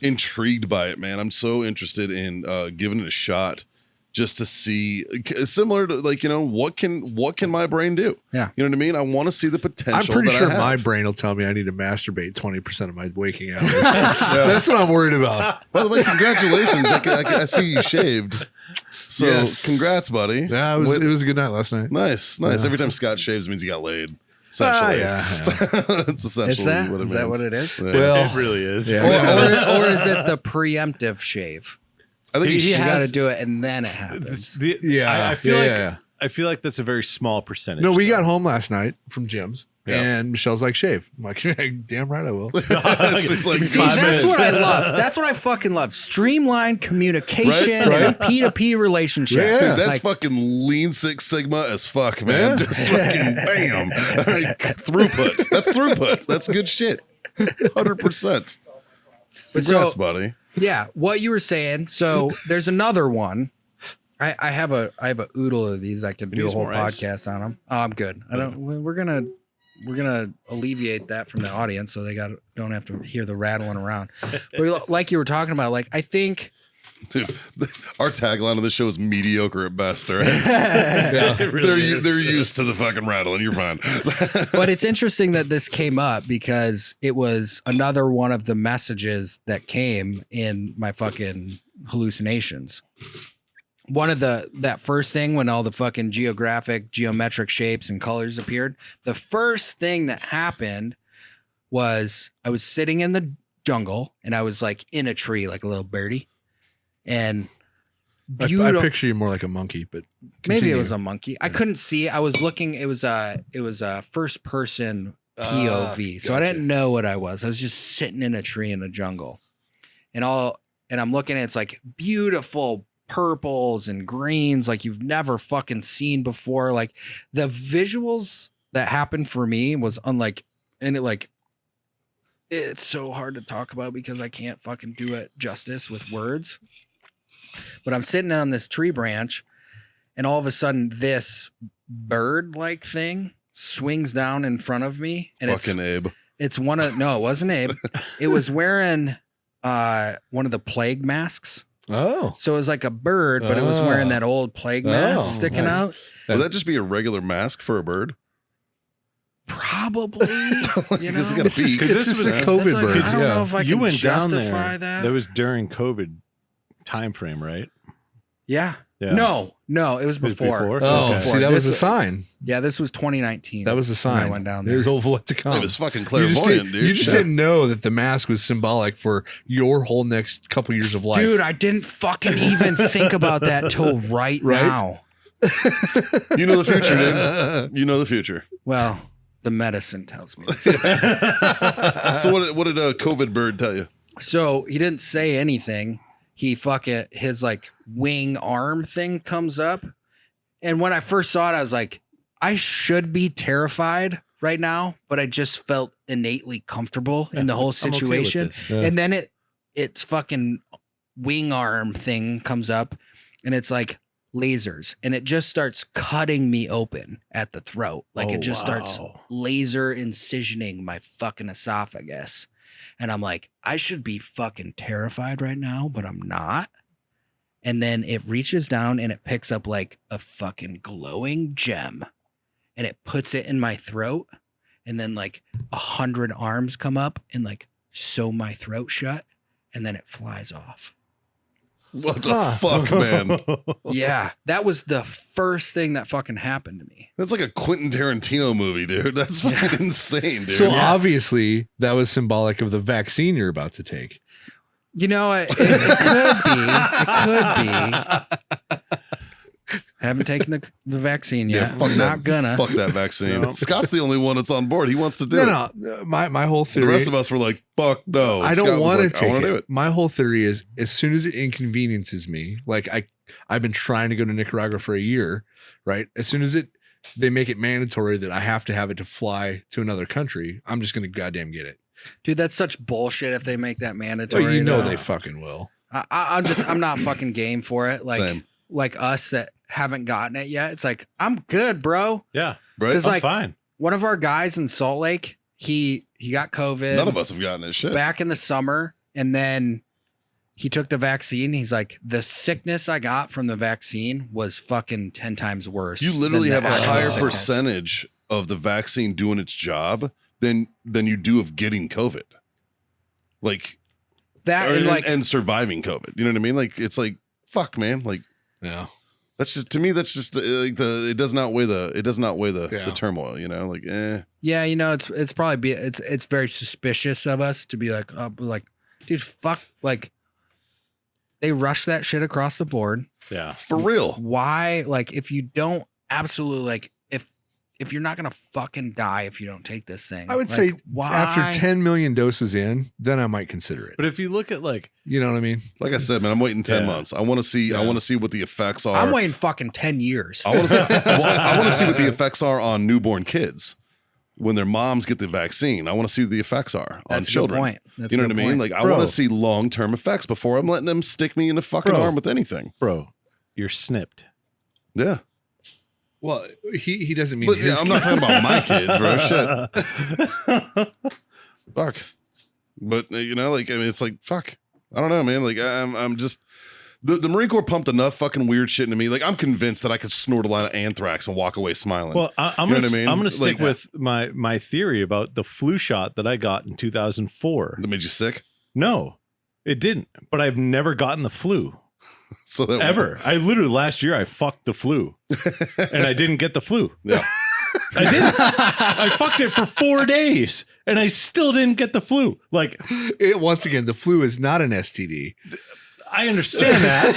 intrigued by it, man. I'm so interested in giving it a shot just to see, similar to, like, you know, what can my brain do? Yeah. You know what I mean? I want to see the potential. I'm pretty that sure I have. my brain will tell me I need to masturbate 20% of my waking hours. That's what I'm worried about. By the way, congratulations. I see you shaved. So, Yes. congrats, buddy. Yeah, it was a good night last night. Nice. Yeah. Every time Scott shaves, it means he got laid. Essentially. It's essentially Is that? what it means. Is that what it is? Yeah. Well, It really is. Yeah. Or is it the preemptive shave? I think You got to has- do it and then it happens. I feel like yeah. I feel like that's a very small percentage. No, we though. got home last night from Jim's, Yeah. and Michelle's like, shave. I'm like, damn right I will. It's like See, 5 that's minutes. what I love. That's what I fucking love. Streamlined communication Right? and a P2P relationship. Yeah. Dude, that's Like, fucking lean Six Sigma as fuck, man. Yeah. Just fucking bam. All right, throughput. That's throughput. That's good shit. 100%. But Congrats, so- buddy. yeah, what you were saying. So there's another one. I have a oodle of these. I could do a need whole some more ice. podcast on them. Oh, I'm good. I don't. We're gonna alleviate that from the audience, so they don't have to hear the rattling around. But like you were talking about, like I think. Dude, our tagline of the show is mediocre at best, all right? It really is. They're used to the fucking rattling. You're fine. But it's interesting that this came up because it was another one of the messages that came in my fucking hallucinations. One of that first thing when all the fucking geometric shapes and colors appeared, the first thing that happened was I was sitting in the jungle and I was like in a tree, like a little birdie. And I picture you more like a monkey, but maybe it continue. was a monkey. I couldn't see. I was looking. It was a first person POV, so I gotcha. didn't know what I was. I was just sitting in a tree in a jungle, and I'm looking at it's like beautiful purples and greens like you've never fucking seen before. Like the visuals that happened for me was unlike, and it's so hard to talk about because I can't fucking do it justice with words. But I'm sitting on this tree branch, and all of a sudden, this bird-like thing swings down in front of me, and fucking Abe. it's one of it wasn't Abe. It was wearing one of the plague masks. Oh, So it was like a bird, but it was wearing that old plague mask sticking nice. out. Would that just be a regular mask for a bird? Probably, you know. Because it got a it's just, beak. it's just a It's COVID like, bird. I don't Yeah. know if I You can went down justify there. that. was during COVID time frame, right? Yeah. Yeah. No, it was was before. before? Oh, It was see, before. that was a This- sign. Yeah, this was 2019. That was a when sign. I went down there. There's over what to come. It was fucking You just, clairvoyant, dude. you just Shit. didn't know that the mask was symbolic for your whole next couple years of life. Dude, I didn't fucking even think about that till right now. You know the future, dude. You know the future. Well, the medicine tells me. So what did COVID bird tell you? So he didn't say anything. He fucking, his like wing arm thing comes up. And when I first saw it, I was like, I should be terrified right now, but I just felt innately comfortable in the whole I'm okay with situation. this. Yeah. And then its fucking wing arm thing comes up and it's like lasers and it just starts cutting me open at the throat. Like Oh, it just starts wow. laser incisioning my fucking esophagus. And I'm like, I should be fucking terrified right now, but I'm not. And then it reaches down and it picks up like a fucking glowing gem and it puts it in my throat. And then like 100 arms come up and like sew my throat shut. And then it flies off. What the fuck, man? Yeah. That was the first thing that fucking happened to me. That's like a Quentin Tarantino movie, dude. That's fucking insane, dude. So obviously that was symbolic of the vaccine you're about to take. You know, it could be. It could be. Haven't taken the vaccine yet. fuck I'm not gonna. Fuck that vaccine. No. Scott's the only one that's on board. He wants to do it. No. My whole The theory. rest of us were like, fuck no. I Scott don't was want to like, I take wanna it. do it. My whole theory is as soon as it inconveniences me, like I've been trying to go to Nicaragua for a year, right? As soon as they make it mandatory that I have to have it to fly to another country, I'm just going to goddamn get it. Dude, that's such bullshit if they make that mandatory. Well, you know though. they fucking will. I'm not fucking game for it. Same. Like us that haven't gotten it yet. It's like, I'm good, bro. Yeah. Right? 'Cause, I'm like, fine. One of our guys in Salt Lake, he got COVID None of us have gotten it. Shit. back in the summer. And then he took the vaccine. He's like, the sickness I got from the vaccine was fucking 10 times worse. You literally than have the a actual higher sickness. percentage of the vaccine doing its job than you do of getting COVID. Like, That or- and like, and surviving COVID. You know what I mean? Like, it's like, fuck, man. Like, Yeah. that's just, to me, that's just like it does not weigh the Yeah. the turmoil, you know? Like, yeah, you know, it's probably it's very suspicious of us to be like, dude, fuck, like they rush that shit across the board. Yeah. for real. Why? Like, if you don't absolutely like, if you're not gonna fucking die if you don't take this thing, I would like, say why? after 10 million doses in, then I might consider it. But if you look at like, You know what I mean? Like I said, man, I'm waiting 10 Yeah. months. I want to see. I Yeah. want to see what the effects are. I'm waiting fucking 10 years. I want to see. I want to see what the effects are on newborn kids when their moms get the vaccine. I want to see what the effects are on That's a good children. point. That's You know a what I good mean? point. Like, I Bro. want to see long-term effects before I'm letting them stick me in the fucking Bro. arm with anything. bro, you're snipped. Yeah, Well, he doesn't mean but his I'm not kids. talking about my kids, bro. Shit, fuck. But you know, like, I mean, it's like, fuck. I don't know, man. Like, I'm just. The Marine Corps pumped enough fucking weird shit into me. Like, I'm convinced that I could snort a line of anthrax and walk away smiling. Well, I'm You know gonna what I mean? I'm gonna stick Like- with my theory about the flu shot that I got in 2004. that made you sick. No, it didn't. But I've never gotten the flu So that ever. I literally last year I fucked the flu, and I didn't get the flu. Yeah. I didn't. I fucked it for 4 days, and I still didn't get the flu. Like, Once again, the flu is not an STD. I understand that.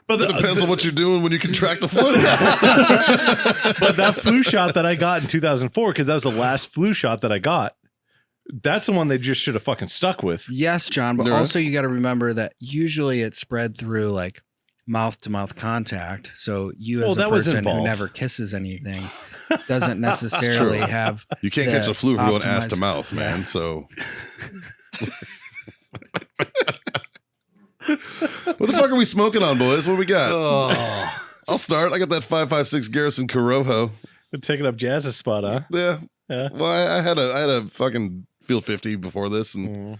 But It depends on what you're doing when you contract the flu. But that flu shot that I got in 2004, because that was the last flu shot that I got, that's the one they just should have fucking stuck with. Yes, John, but There also you got to remember that usually it's spread through like mouth to mouth contact. So you Well, as a that was person who involved. never kisses anything doesn't necessarily have. You can't the catch the flu from going ass to optimized- mouth, man. So. What the fuck are we smoking on, boys? What do we got? Oh, I'll start. I got that 5.56 Garrison Corojo. Taking up Jazz's spot, huh? Yeah. Yeah. Well, I had a fucking Field 50 before this, and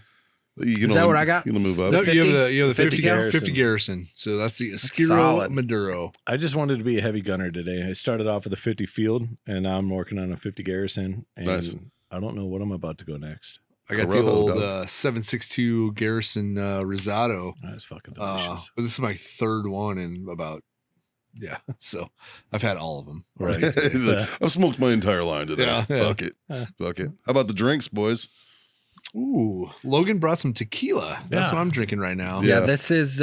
you can Is that only- what I got? You can move up. no, 50? you have the 50 50 Garrison. 50 Garrison. So that's the Esquiro solid. Maduro. I just wanted to be a heavy gunner today. I started off with a 50 field, and now I'm working on a 50 Garrison. And Nice. I don't know what I'm about to go next. I got the Corojo, old dog. 7.62 Garrison Rosado. That's fucking delicious. But this is my third one in about, so I've had all of them. Right. He's like, I've smoked my entire line today. Yeah. Fuck it. Fuck it. How about the drinks, boys? Ooh, Logan brought some tequila. That's Yeah. what I'm drinking right now. Yeah. Yeah, this is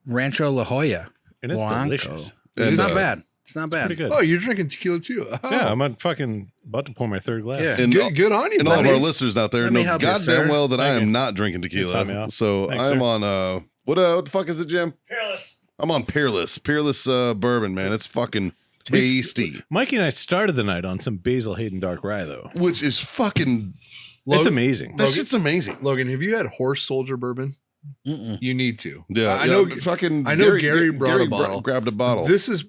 Rancho La Jolla. And it's Blanco. delicious. It's And, not bad. It's not bad. Pretty good. Oh, you're drinking tequila too? Oh. Yeah, I'm about to pour my third glass. Yeah. And, Good on you, and all of buddy. our listeners out there Let me know help you, goddamn sir. well that I Thank am you. not drinking Taught me tequila. out. So Thanks, I'm sir. on what the fuck is it, Jim? Peerless. I'm on Peerless. Peerless bourbon, man. It's fucking tasty. Mikey and I started the night on some Basil Hayden Dark Rye, though. Which is fucking It's amazing. that shit's amazing. Logan, have you had Horse Soldier bourbon? Mm-mm. You need to. Yeah, I know. fucking I know Gary brought a gra- bottle. grabbed a bottle. This is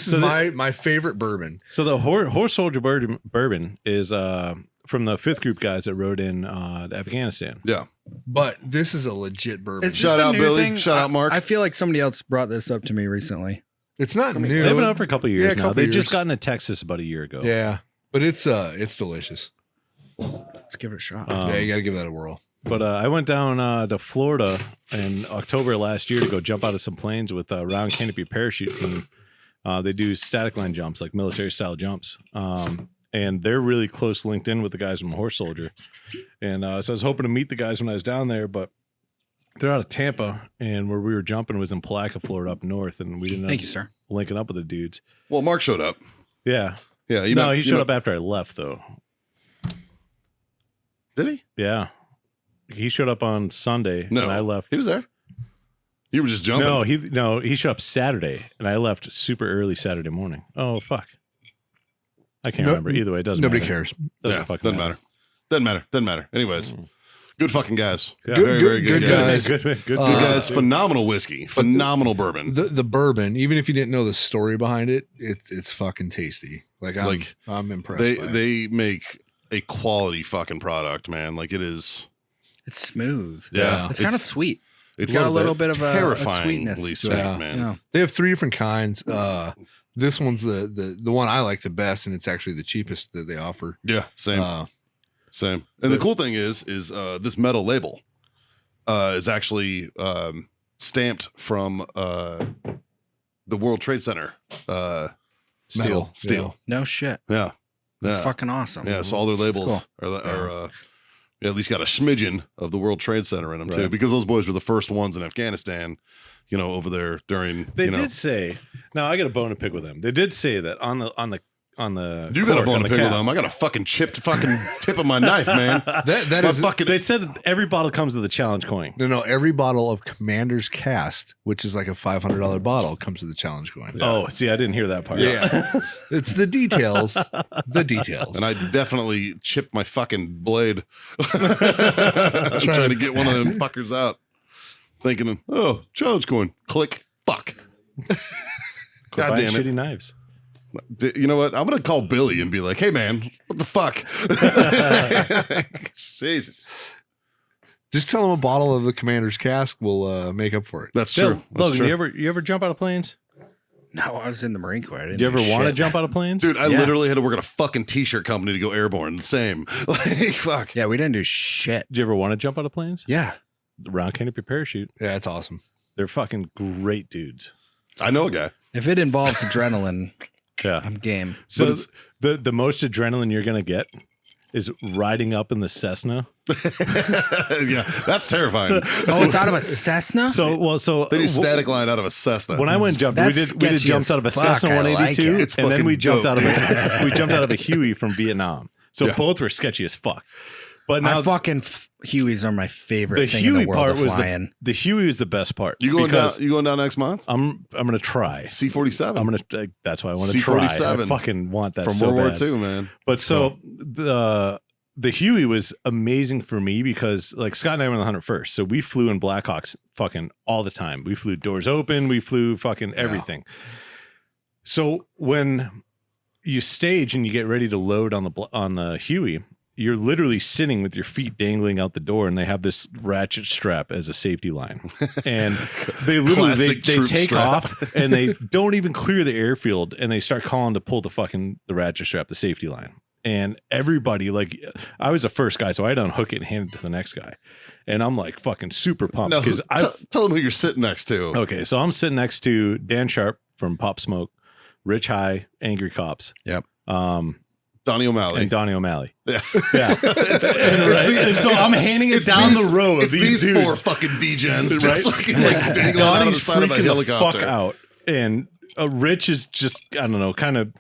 So my favorite bourbon. So the Horse Soldier bourbon is from the 5th Group guys that rode in to Afghanistan. Yeah. But this is a legit bourbon. Is this Shout a out, new Billy. thing? Shout out, Mark. I feel like somebody else brought this up to me recently. It's not new. They've been out for a couple of years a now. couple They years. just got into Texas about a year ago. Yeah, but it's delicious. Let's give it a shot. Yeah, you got to give that a whirl. But I went down to Florida in October last year to go jump out of some planes with a round canopy parachute team. They do static line jumps, like military style jumps. And they're really close linked in with the guys from Horse Soldier. And so I was hoping to meet the guys when I was down there, but they're out of Tampa. And where we were jumping was in Palaca, Florida, up north. And we didn't Thank you, sir. linking up with the dudes. Well, Mark showed up. Yeah. Yeah. No, he showed up after I left, though. Did he? Yeah. He showed up on Sunday No. and I left. He was there. You were just jumping. No, he showed up Saturday and I left super early Saturday morning. Oh fuck. I can't remember. Either way, it doesn't Nobody matter. cares. Doesn't matter. Doesn't matter. Anyways, good fucking guys. Yeah. Very, very good guys. Good Good guys. Phenomenal whiskey. Phenomenal bourbon. The bourbon, even if you didn't know the story behind it, it's fucking tasty. I'm impressed. by it. They make a quality fucking product, man. Like it is. It's smooth. Yeah. It's kind of sweet. It's It's got a little bit of a terrifyingly sweetness. sweet, Yeah. man. Yeah. They have 3 different kinds. This one's the one I like the best, and it's actually the cheapest that they offer. Yeah, same. Same. And the cool thing is this metal label is actually stamped from the World Trade Center Metal. steel. No shit. Yeah. That's Yeah. fucking awesome. Yeah, so all their labels cool. are at least got a smidgen of the World Trade Center in them too, Right. because those boys were the first ones in Afghanistan, over there during. They did say. Now I got a bone to pick with them. They did say that on the. You got a cork, bone on to the pick with cap. them. I got a fucking chipped fucking tip of my knife, man. That My is fucking They said every bottle comes with a challenge coin. no. Every bottle of Commander's Cast, which is like a $500 bottle, comes with a challenge coin. Oh, see, I didn't hear that part. Yeah, it's the details. The details. And I definitely chipped my fucking blade trying to get one of them fuckers out. Thinking, oh, challenge coin. Click. Fuck. Quit God buying damn it. shitty knives. You know what? I'm going to call Billy and be like, hey, man, what the fuck? Jesus. Just tell them a bottle of the Commander's Cask will make up for it. That's Still, true. That's Logan, true. you ever jump out of planes? No, I was in the Marine Corps. I didn't Did you ever do want to shit. jump out of planes? Dude, I Yeah. literally had to work at a fucking t-shirt company to go airborne. Same. Like, fuck. Yeah, we didn't do shit. Did you ever want to jump out of planes? Yeah. Round canopy parachute. Yeah, it's awesome. They're fucking great dudes. I know a guy. If it involves adrenaline, Yeah. I'm game. So it's- the most adrenaline you're gonna get is riding up in the Cessna. Yeah, that's terrifying. Oh, it's out of a Cessna? So They do static line out of a Cessna. when I went jumping, we That's did sketchy jumps as out of a fuck. Cessna I like 182, it. It's and then fucking we jumped dope. out of a Huey from Vietnam. So Yeah. both were sketchy as fuck. But My now fucking Hueys are my favorite the thing in Huey the world part to was fly in. the Huey was the best part. You going because down? You going down next month? I'm gonna try. C-47 I'm gonna. That's why I want to try. I C-47 fucking want that from so World bad. War II, man. But so the Huey was amazing for me because like Scott and I were on the 101st. So we flew in Blackhawks fucking all the time. We flew doors open. We flew fucking everything. So when you stage and you get ready to load on the Huey, you're literally sitting with your feet dangling out the door, and they have this ratchet strap as a safety line. And they literally Classic they troop take strap. off and they don't even clear the airfield, and they start calling to pull the ratchet strap, the safety line. and everybody, like, I was the first guy, so I had to unhook it and hand it to the next guy. And I'm like fucking super pumped No, because tell them who you're sitting next to. Okay, so I'm sitting next to Dan Sharp from Pop Smoke, Rich High, Angry Cops. Yep. Donnie O'Malley. And Donnie O'Malley. Yeah. And so I'm handing it down the row of these dudes. 4 fucking degens Right? just fucking like dangling out of the Donnie's side of a freaking the helicopter. fuck out. And Rich is just, I don't know, kind of.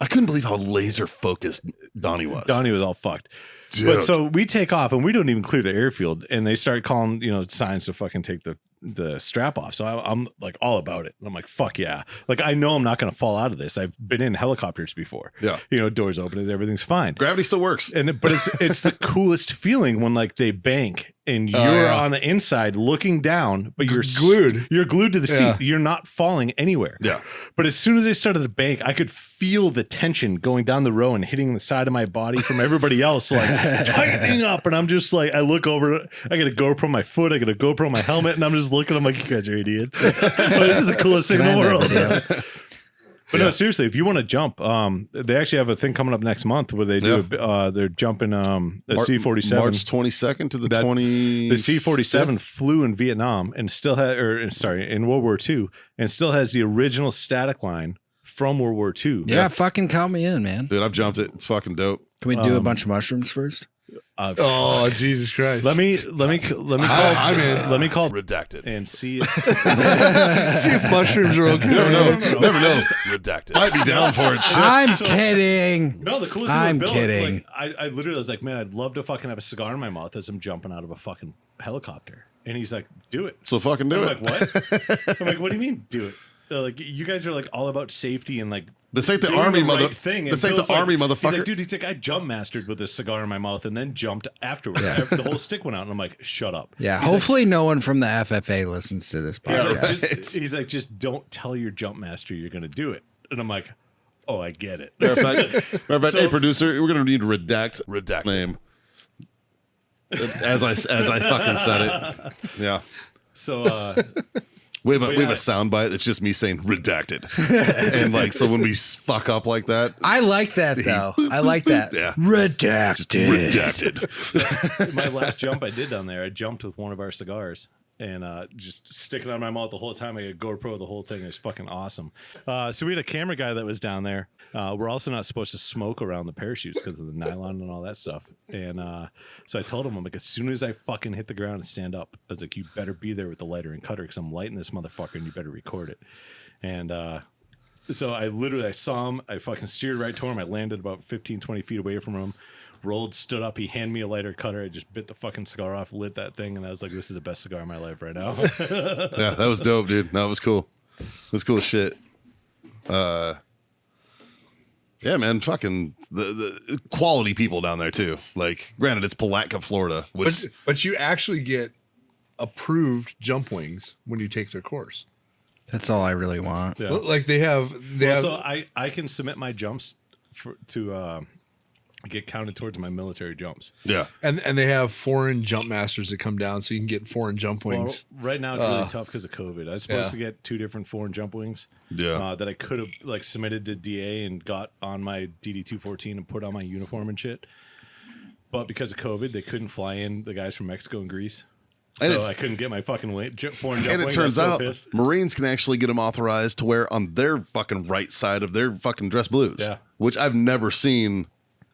I couldn't believe how laser focused Donnie was. Donnie was all fucked. Dude. But so we take off and we don't even clear the airfield, and they start calling, signs to fucking take the strap off. So I'm like all about it. And I'm like, fuck yeah. Like, I know I'm not going to fall out of this. I've been in helicopters before. Yeah. Doors open and everything's fine. Gravity still works. But it's the coolest feeling when like they bank and you're on the inside looking down, but you're Glued. You're glued to the seat. Yeah. You're not falling anywhere. Yeah. But as soon as they started to bank, I could feel the tension going down the row and hitting the side of my body from everybody else, like tightening up. And I'm just like, I look over, I got a GoPro on my foot, I got a GoPro on my helmet, and I'm just looking, I'm like, you guys are idiots. But this is the coolest thing in the world. But no, seriously, if you want to jump, they actually have a thing coming up next month where they do. They're jumping the C-47. March 22nd to the 20. The C-47 flew in Vietnam and still had, in World War II, and still has the original static line from World War II. Yeah, fucking count me in, man. Dude, I've jumped it. It's fucking dope. Can we do a bunch of mushrooms first? Oh, Jesus Christ. Let me call. I'm in. Let me call Redacted. and see. See if mushrooms are okay. Never know. Redacted. Might be down for it. Shit. I'm kidding. No, the coolest thing I'm with Bill, kidding. Like, I literally was like, man, I'd love to fucking have a cigar in my mouth as I'm jumping out of a fucking helicopter. And he's like, do it. So fucking do I'm it. like, what? I'm like, what do you mean, do it? They're like, you guys are like all about safety and like This ain't the doing army, the right thing. And This ain't Bill's the like, army, He's motherfucker. like, dude, he's like, I jump mastered with a cigar in my mouth and then jumped afterwards. The whole stick went out, and I'm like, shut up. Yeah, hopefully no one from the FFA listens to this podcast. He's like, just don't tell your jump master you're going to do it. And I'm like, oh, I get it. Matter of fact, hey producer, we're gonna need to redact name. As I fucking said it. Yeah. So We have a soundbite that's just me saying redacted. And like, so when we fuck up like that, I like that though. I like that. Yeah. Redacted. redacted. my last jump I did down there, I jumped with one of our cigars and just sticking out of my mouth the whole time. I got GoPro the whole thing. It was fucking awesome. So we had a camera guy that was down there. We're also not supposed to smoke around the parachutes because of the nylon and all that stuff. And so I told him, I'm like, as soon as I fucking hit the ground and stand up, I was like, you better be there with the lighter and cutter because I'm lighting this motherfucker and you better record it. And so I saw him. I fucking steered right to him. I landed about 15, 20 feet away from him. Rolled, stood up. He handed me a lighter cutter. I just bit the fucking cigar off, lit that thing, and I was like, "This is the best cigar of my life right now." Yeah, that was dope, dude. No, it was cool. It was cool as shit. Yeah, man, fucking the quality people down there too. Like, granted, it's Palatka, Florida, which But you actually get approved jump wings when you take their course. That's all I really want. Yeah. Like they have. So I can submit my jumps to get counted towards my military jumps. yeah, And they have foreign jump masters that come down, so you can get foreign jump Well, wings. right now it's really tough because of COVID. I was supposed to get 2 different foreign jump wings. Yeah. That I could have like submitted to DA and got on my DD-214 and put on my uniform and shit. But because of COVID, they couldn't fly in the guys from Mexico and Greece. And So I couldn't get my fucking foreign jump and wing. it I was turns so out pissed. Marines can actually get them authorized to wear on their fucking right side of their fucking dress blues. Yeah. Which I've never seen.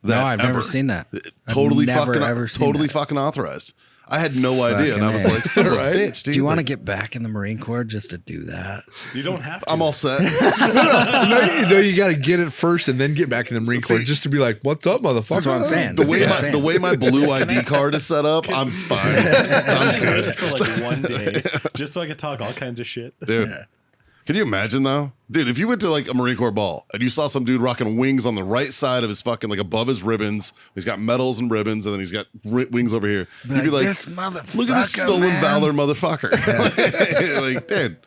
That No, I've never ever. seen that. Totally I've never, fucking ever seen totally that. fucking authorized. I had no idea, and I was Fucking like, "Son of a Right? bitch, dude!" Do you want to Like, get back in the Marine Corps just to do that? You don't have to. I'm all set. No, you got to get it first and then get back in the Marine Corps just to be like, "What's up, motherfucker?" That's what I'm saying. The way That's what I'm the saying. way my blue ID card is set up, I'm fine. I'm good, Just for like one day, just so I could talk all kinds of shit. dude. Can you imagine though, dude? If you went to like a Marine Corps ball and you saw some dude rocking wings on the right side of his fucking like above his ribbons, he's got medals and ribbons, and then he's got wings over here. You'd be like, this motherfucker. "Look at this stolen man. valor, motherfucker!" Like, dude.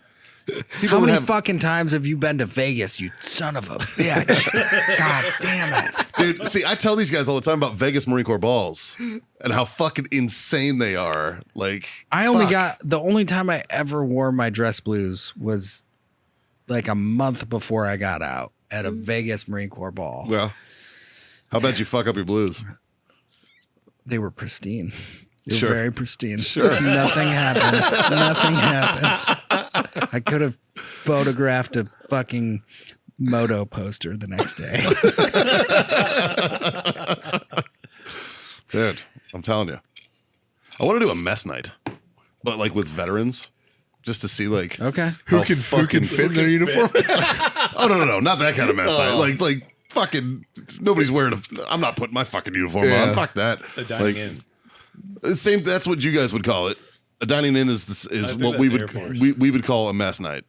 How many have- fucking times have you been to Vegas, you son of a bitch? God damn it. Dude, see, I tell these guys all the time about Vegas Marine Corps balls and how fucking insane they are. Like, I only fuck. the only time I ever wore my dress blues was like a month before I got out at a Vegas Marine Corps ball. Well, How about you fuck up your blues? They were pristine. They were Sure. very pristine. Sure. Nothing happened. Nothing happened. I could have photographed a fucking moto poster the next day. Dude, I'm telling you. I want to do a mess night, but like with veterans, just to see like Okay. Who can fit in their uniform? Oh no, not that kind of mess night. Like fucking nobody's wearing I'm not putting my fucking uniform Yeah. on. Fuck that. A dining in. Same. That's what you guys would call it. A dining in is think what we that's Air would Force. we would call a mess night.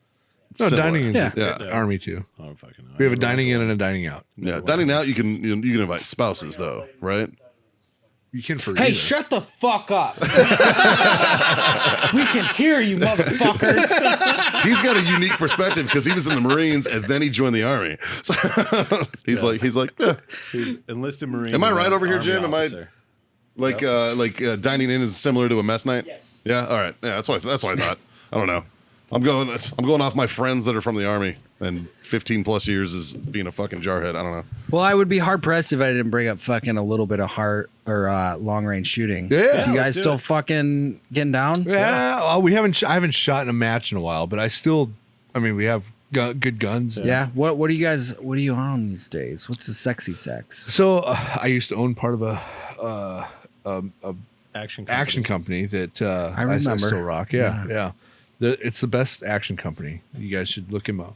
No, Similar. dining in. Yeah. Army too. I don't fucking know. We have a dining in and a dining out. Yeah, dining out you can invite spouses though, right? You can for Hey, either. shut the fuck up. We can hear you, motherfuckers. He's got a unique perspective because he was in the Marines and then he joined the Army. So he's like, yeah. He's enlisted Marine. Am I right over here, Army Jim? Am I- officer. Dining in is similar to a mess night. Yes. Yeah. All right. Yeah. That's what I thought. I don't know. I'm going off my friends that are from the Army and 15 plus years as being a fucking jarhead. I don't know. Well, I would be hard pressed if I didn't bring up fucking a little bit of heart or long range shooting. Yeah. You let's guys do still it. fucking getting down? Yeah, we haven't. I haven't shot in a match in a while, but I still. I mean, we have good guns. Yeah. What are you guys? What are you on these days? What's the sexy sex? So I used to own part of a Action company that I remember. still rock. Yeah. It's the best action company. You guys should look him up.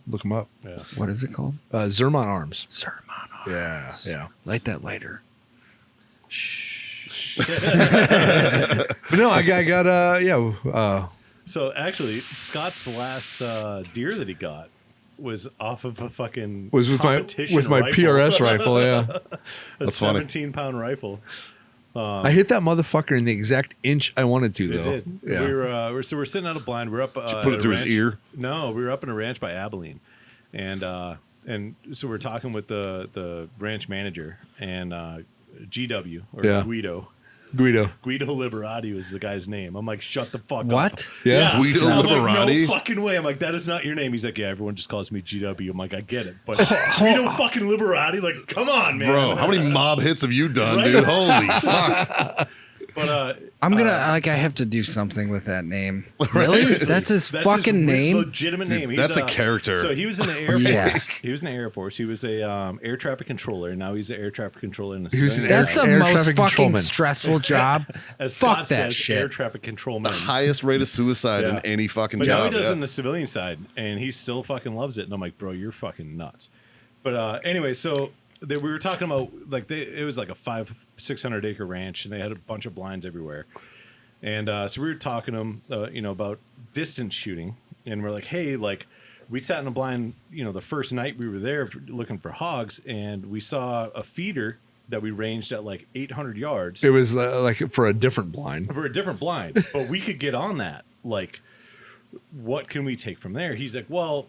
Yeah. What is it called? Zermont Arms. Sermon. Yeah. Light that lighter. But no, I got So actually, Scott's last deer that he got was off of a fucking was with competition my rifle. PRS rifle. Yeah. A That's funny. 17-pound rifle. I hit that motherfucker in the exact inch I wanted to, It though. did. Yeah. We're sitting out of blind. We're up. Put at it a through his ranch. ear. No, we were up in a ranch by Abilene, and so we're talking with the ranch manager and GW or Yeah. Guido. Guido. Guido Liberati was the guy's name. I'm like, shut the fuck up. What? Yeah. Guido I'm like, Liberati? no fucking way. I'm like, that is not your name. He's like, yeah, everyone just calls me GW. I'm like, I get it, but Guido fucking Liberati, like, come on, man. Bro, how many mob hits have you done, Right? dude? Holy fuck. But I'm gonna I have to do something with that name. Really? That's his that's fucking his name. legitimate name. He's, that's a character. So he was in the Air Yeah. Force. He was in the Air Force. He was a air traffic controller. And now he's an air traffic controller in the He was an civilian That's the Air most traffic fucking controlman. stressful job. As Fuck Scott that says, Air shit. traffic control man. Highest rate of suicide in Yeah. any fucking But job. now he does yeah. on the civilian side, and he still fucking loves it. And I'm like, bro, you're fucking nuts. But anyway, so we were talking about like it was like a 500-600 acre ranch, and they had a bunch of blinds everywhere. And so we were talking to him, about distance shooting, and we're like, hey, like we sat in a blind, the first night we were there looking for hogs, and we saw a feeder that we ranged at like 800 yards. It was like for a different blind. For a different blind, but we could get on that. Like, what can we take from there? He's like, well,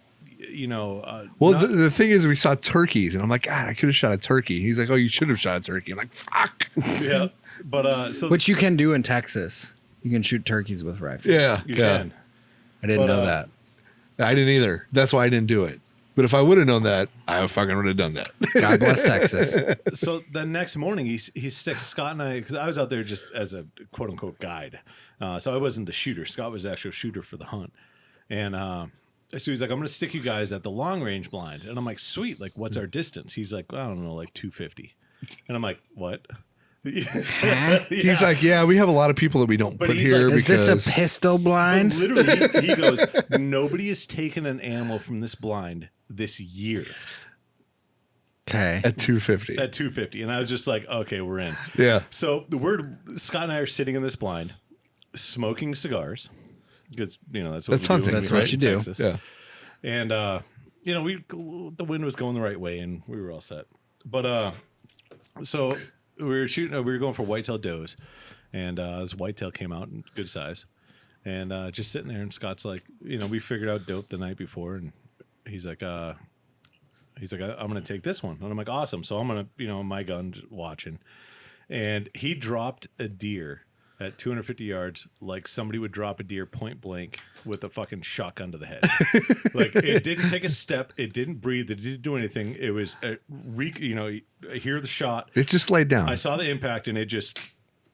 Well, the thing is, we saw turkeys, and I'm like, God, I could have shot a turkey. He's like, oh, you should have shot a turkey. I'm like, fuck. yeah, but so Which you can do in Texas. You can shoot turkeys with rifles. Yeah, you yeah. can. I didn't But, know that. I didn't either. That's why I didn't do it. But if I would have known that, I fucking would have done that. God bless Texas. So the next morning, he sticks Scott and I, because I was out there just as a quote unquote guide, so I wasn't the shooter. Scott was the actual shooter for the hunt, and so he's like, I'm going to stick you guys at the long range blind, and I'm like, sweet. Like, what's our distance? He's like, I don't know, like 250, and I'm like, what? He's like, yeah, we have a lot of people that we don't But put he's here like, Is because this a pistol blind? Literally, he goes, nobody has taken an animal from this blind this year Okay. at 250. at 250. And I was just like, okay, we're in. Yeah. So Scott and I are sitting in this blind, smoking cigars, because that's what That's we hunting. do. That's right, what you in do. Texas. Yeah. And the wind was going the right way, and we were all set. But so we were shooting. We were going for whitetail does, and this whitetail came out in good size, and just sitting there. And Scott's like, we figured out dope the night before, and he's like, I'm gonna take this one, and I'm like, awesome. So I'm gonna, my gun, just watching, and he dropped a deer at 250 yards, like somebody would drop a deer point blank with a fucking shotgun to the head. Like it didn't take a step, it didn't breathe, it didn't do anything. It was I hear the shot. It just laid down. I saw the impact and it just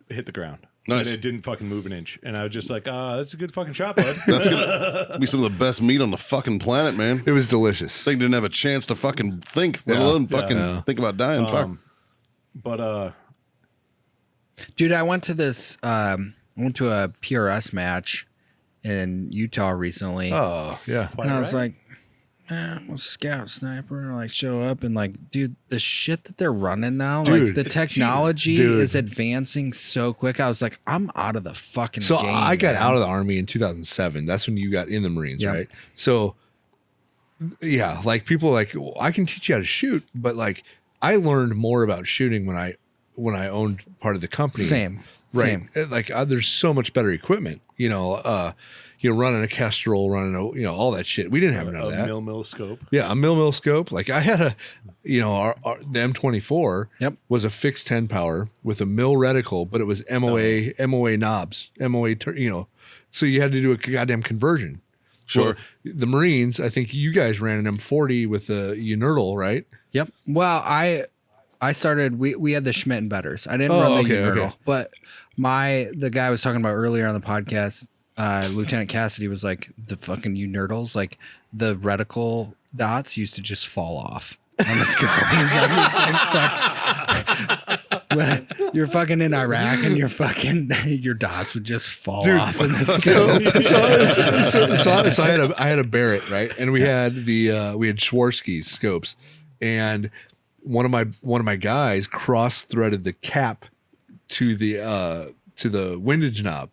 hit the ground. Nice. And it didn't fucking move an inch. And I was just like, that's a good fucking shot, bud. That's gonna be some of the best meat on the fucking planet, man. It was delicious. Thing didn't have a chance to fucking think, let alone fucking think about dying. Fuck. But Dude, I went to this. I went to a PRS match in Utah recently, Oh, yeah. and I was like, I'm a scout sniper. And I like show up and like, dude, the shit that they're running now, Dude, like the it's technology cheating. Dude. is advancing so quick. I was like, I'm out of the fucking So game. I got man. out of the Army in 2007. That's when you got in the Marines, Yep. right? So, yeah, like people are like, well, I can teach you how to shoot, but like I learned more about shooting when I owned part of the company. Same. Right. Like there's so much better equipment, running a Kestrel, running all that shit. We didn't have none of that. mil scope. Yeah, a mil scope. Like I had the M24 Yep. was a fixed 10 power with a mil reticle, but it was MOA knobs, so you had to do a goddamn conversion. Sure. Well, the Marines, I think you guys ran an M40 with a Unerdal, right? Yep. Well, I started. We had the Schmidt and Betters. I didn't run the Unerdal, but the guy I was talking about earlier on the podcast, Lieutenant Cassidy, was like the fucking Unerdals, like the reticle dots used to just fall off on the scope. He's like, you're fucking in Iraq and your dots would just fall off in the scope. So I had a Barrett, right, and we had Schwarzkopf scopes, and one of my guys cross-threaded the cap to the windage knob.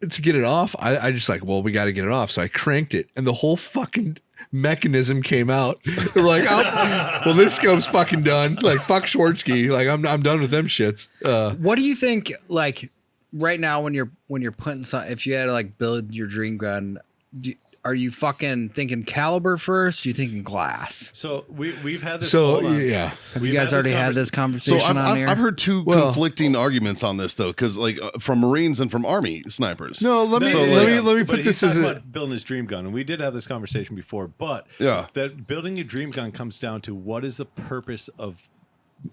To get it off, I just like, well, we got to get it off. So I cranked it, and the whole fucking mechanism came out. They were like, oh, well, this scope's fucking done. Like, fuck Schwarzkopf. Like, I'm done with them shits. What do you think? Like right now, when you're putting if you had to like build your dream gun, are you fucking thinking caliber first? Are you thinking glass? So we've had this. So hold on. yeah, Have you guys already had this So conversation on here? I've heard two conflicting arguments on this though, because like from Marines and from Army snipers. no. Let me But put he's this as talking a. about building his dream gun, and we did have this conversation before. But Yeah. that building a dream gun comes down to what is the purpose of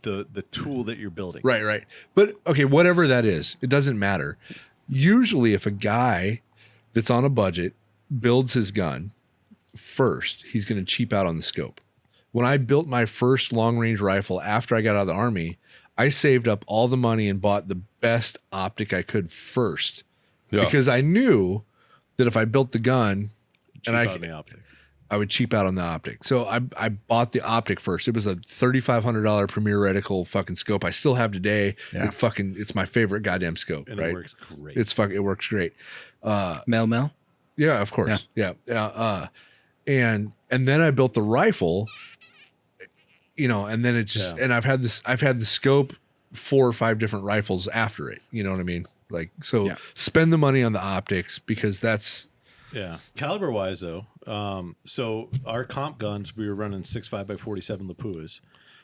the tool that you're building. Right. But okay, whatever that is, it doesn't matter. Usually, if a guy that's on a budget builds his gun first, he's going to cheap out on the scope. When I built my first long range rifle after I got out of the Army, I saved up all the money and bought the best optic I could first, because I knew that if I built the gun Cheap out on the optic. I would cheap out on the optic. So I bought the optic first. It was a $3,500 Premier reticle fucking scope I still have today. Yeah. It's my favorite goddamn scope. And right? it works great. It works great. Mel. Yeah, of course. Yeah. And then I built the rifle, and then it just, and I've had the scope 4 or 5 different rifles after it. You know what I mean? Like, so spend the money on the optics, because that's, Yeah. Caliber wise though, so our comp guns, we were running 6.5x47 Lapuas,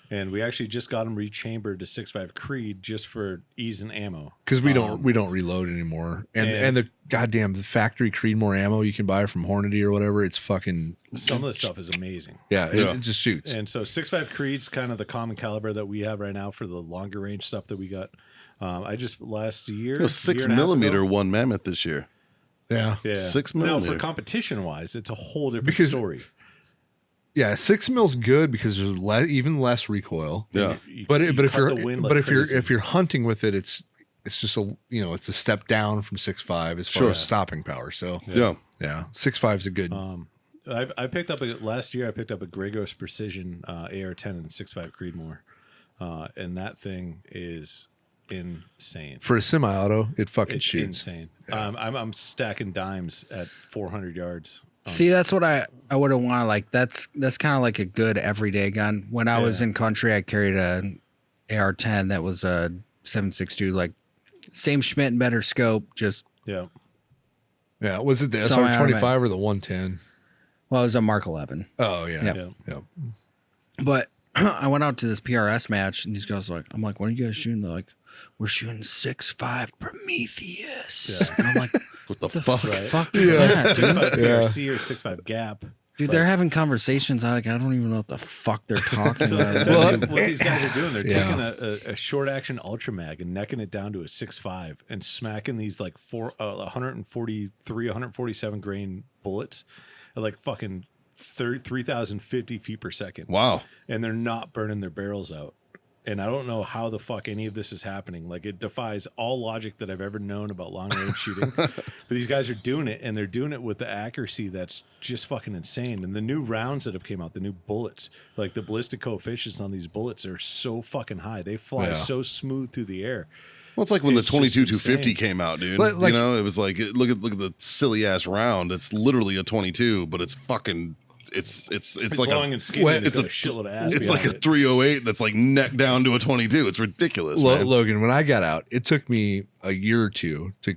and we actually just got them rechambered to 6.5 Creed just for ease and ammo. because we don't reload anymore. And the goddamn the factory Creedmoor ammo you can buy from Hornady or whatever, it's fucking, Some of the stuff is amazing. it just shoots. And so 6.5 Creed's kind of the common caliber that we have right now for the longer range stuff that we got. I just last year, It was 6 year and a half millimeter ago- one Mammoth this year. Yeah. 6 Now millimeter. for competition wise, it's a whole different Because- story. Yeah, 6 mil's good because there's even less recoil. Yeah. But if cut you're the wind like if crazy. you're hunting with it, it's just it's a step down from 6.5 as far as stopping power. So Yeah. 6.5 is a good. I picked up last year. I picked up a Gragos Precision AR-10 and 6.5 Creedmoor, and that thing is insane. For a semi-auto, it fucking It's shoots. insane. I'm stacking dimes at 400 yards. See, that's what I would have wanted. Like that's kind of like a good everyday gun. When I was in country, I carried a AR-10 that was a 7.62, like same Schmidt and better scope. Just Yeah. Yeah, was it the Semi-automatic. SR-25 or the 110? well, it was a Mark 11. Oh yeah, Yep. yeah. But I went out to this PRS match, and these guys were like, I'm like, what are you guys shooting? They're like, we're shooting 6.5 Prometheus. And I'm like, What the fuck? fuck is Yeah. that, dude? 6.5 BRC or 6.5 gap. Dude, they're having conversations. I don't even know what the fuck they're talking So about. essentially what these guys are doing, they're Yeah. taking a short action ultra mag and necking it down to a 6.5 and smacking these like 143, 147 grain bullets at like fucking 3,050 feet per second. Wow. And they're not burning their barrels out. And I don't know how the fuck any of this is happening. Like, it defies all logic that I've ever known about long range shooting. But these guys are doing it, and they're doing it with the accuracy that's just fucking insane. And the new rounds that have came out, the new bullets, like the ballistic coefficients on these bullets are so fucking high. They fly so smooth through the air. Well, it's like when the It's just 22-250 insane. came out, dude. Like- you know, it was like, look at the silly ass round. It's literally a 22, but it's fucking, it's It's like long a, and skinny. and it's It's a- a shitload of ass. it's like a behind it. 308 that's like neck down to a 22. It's ridiculous, man. Logan, when I got out, it took me a year or two to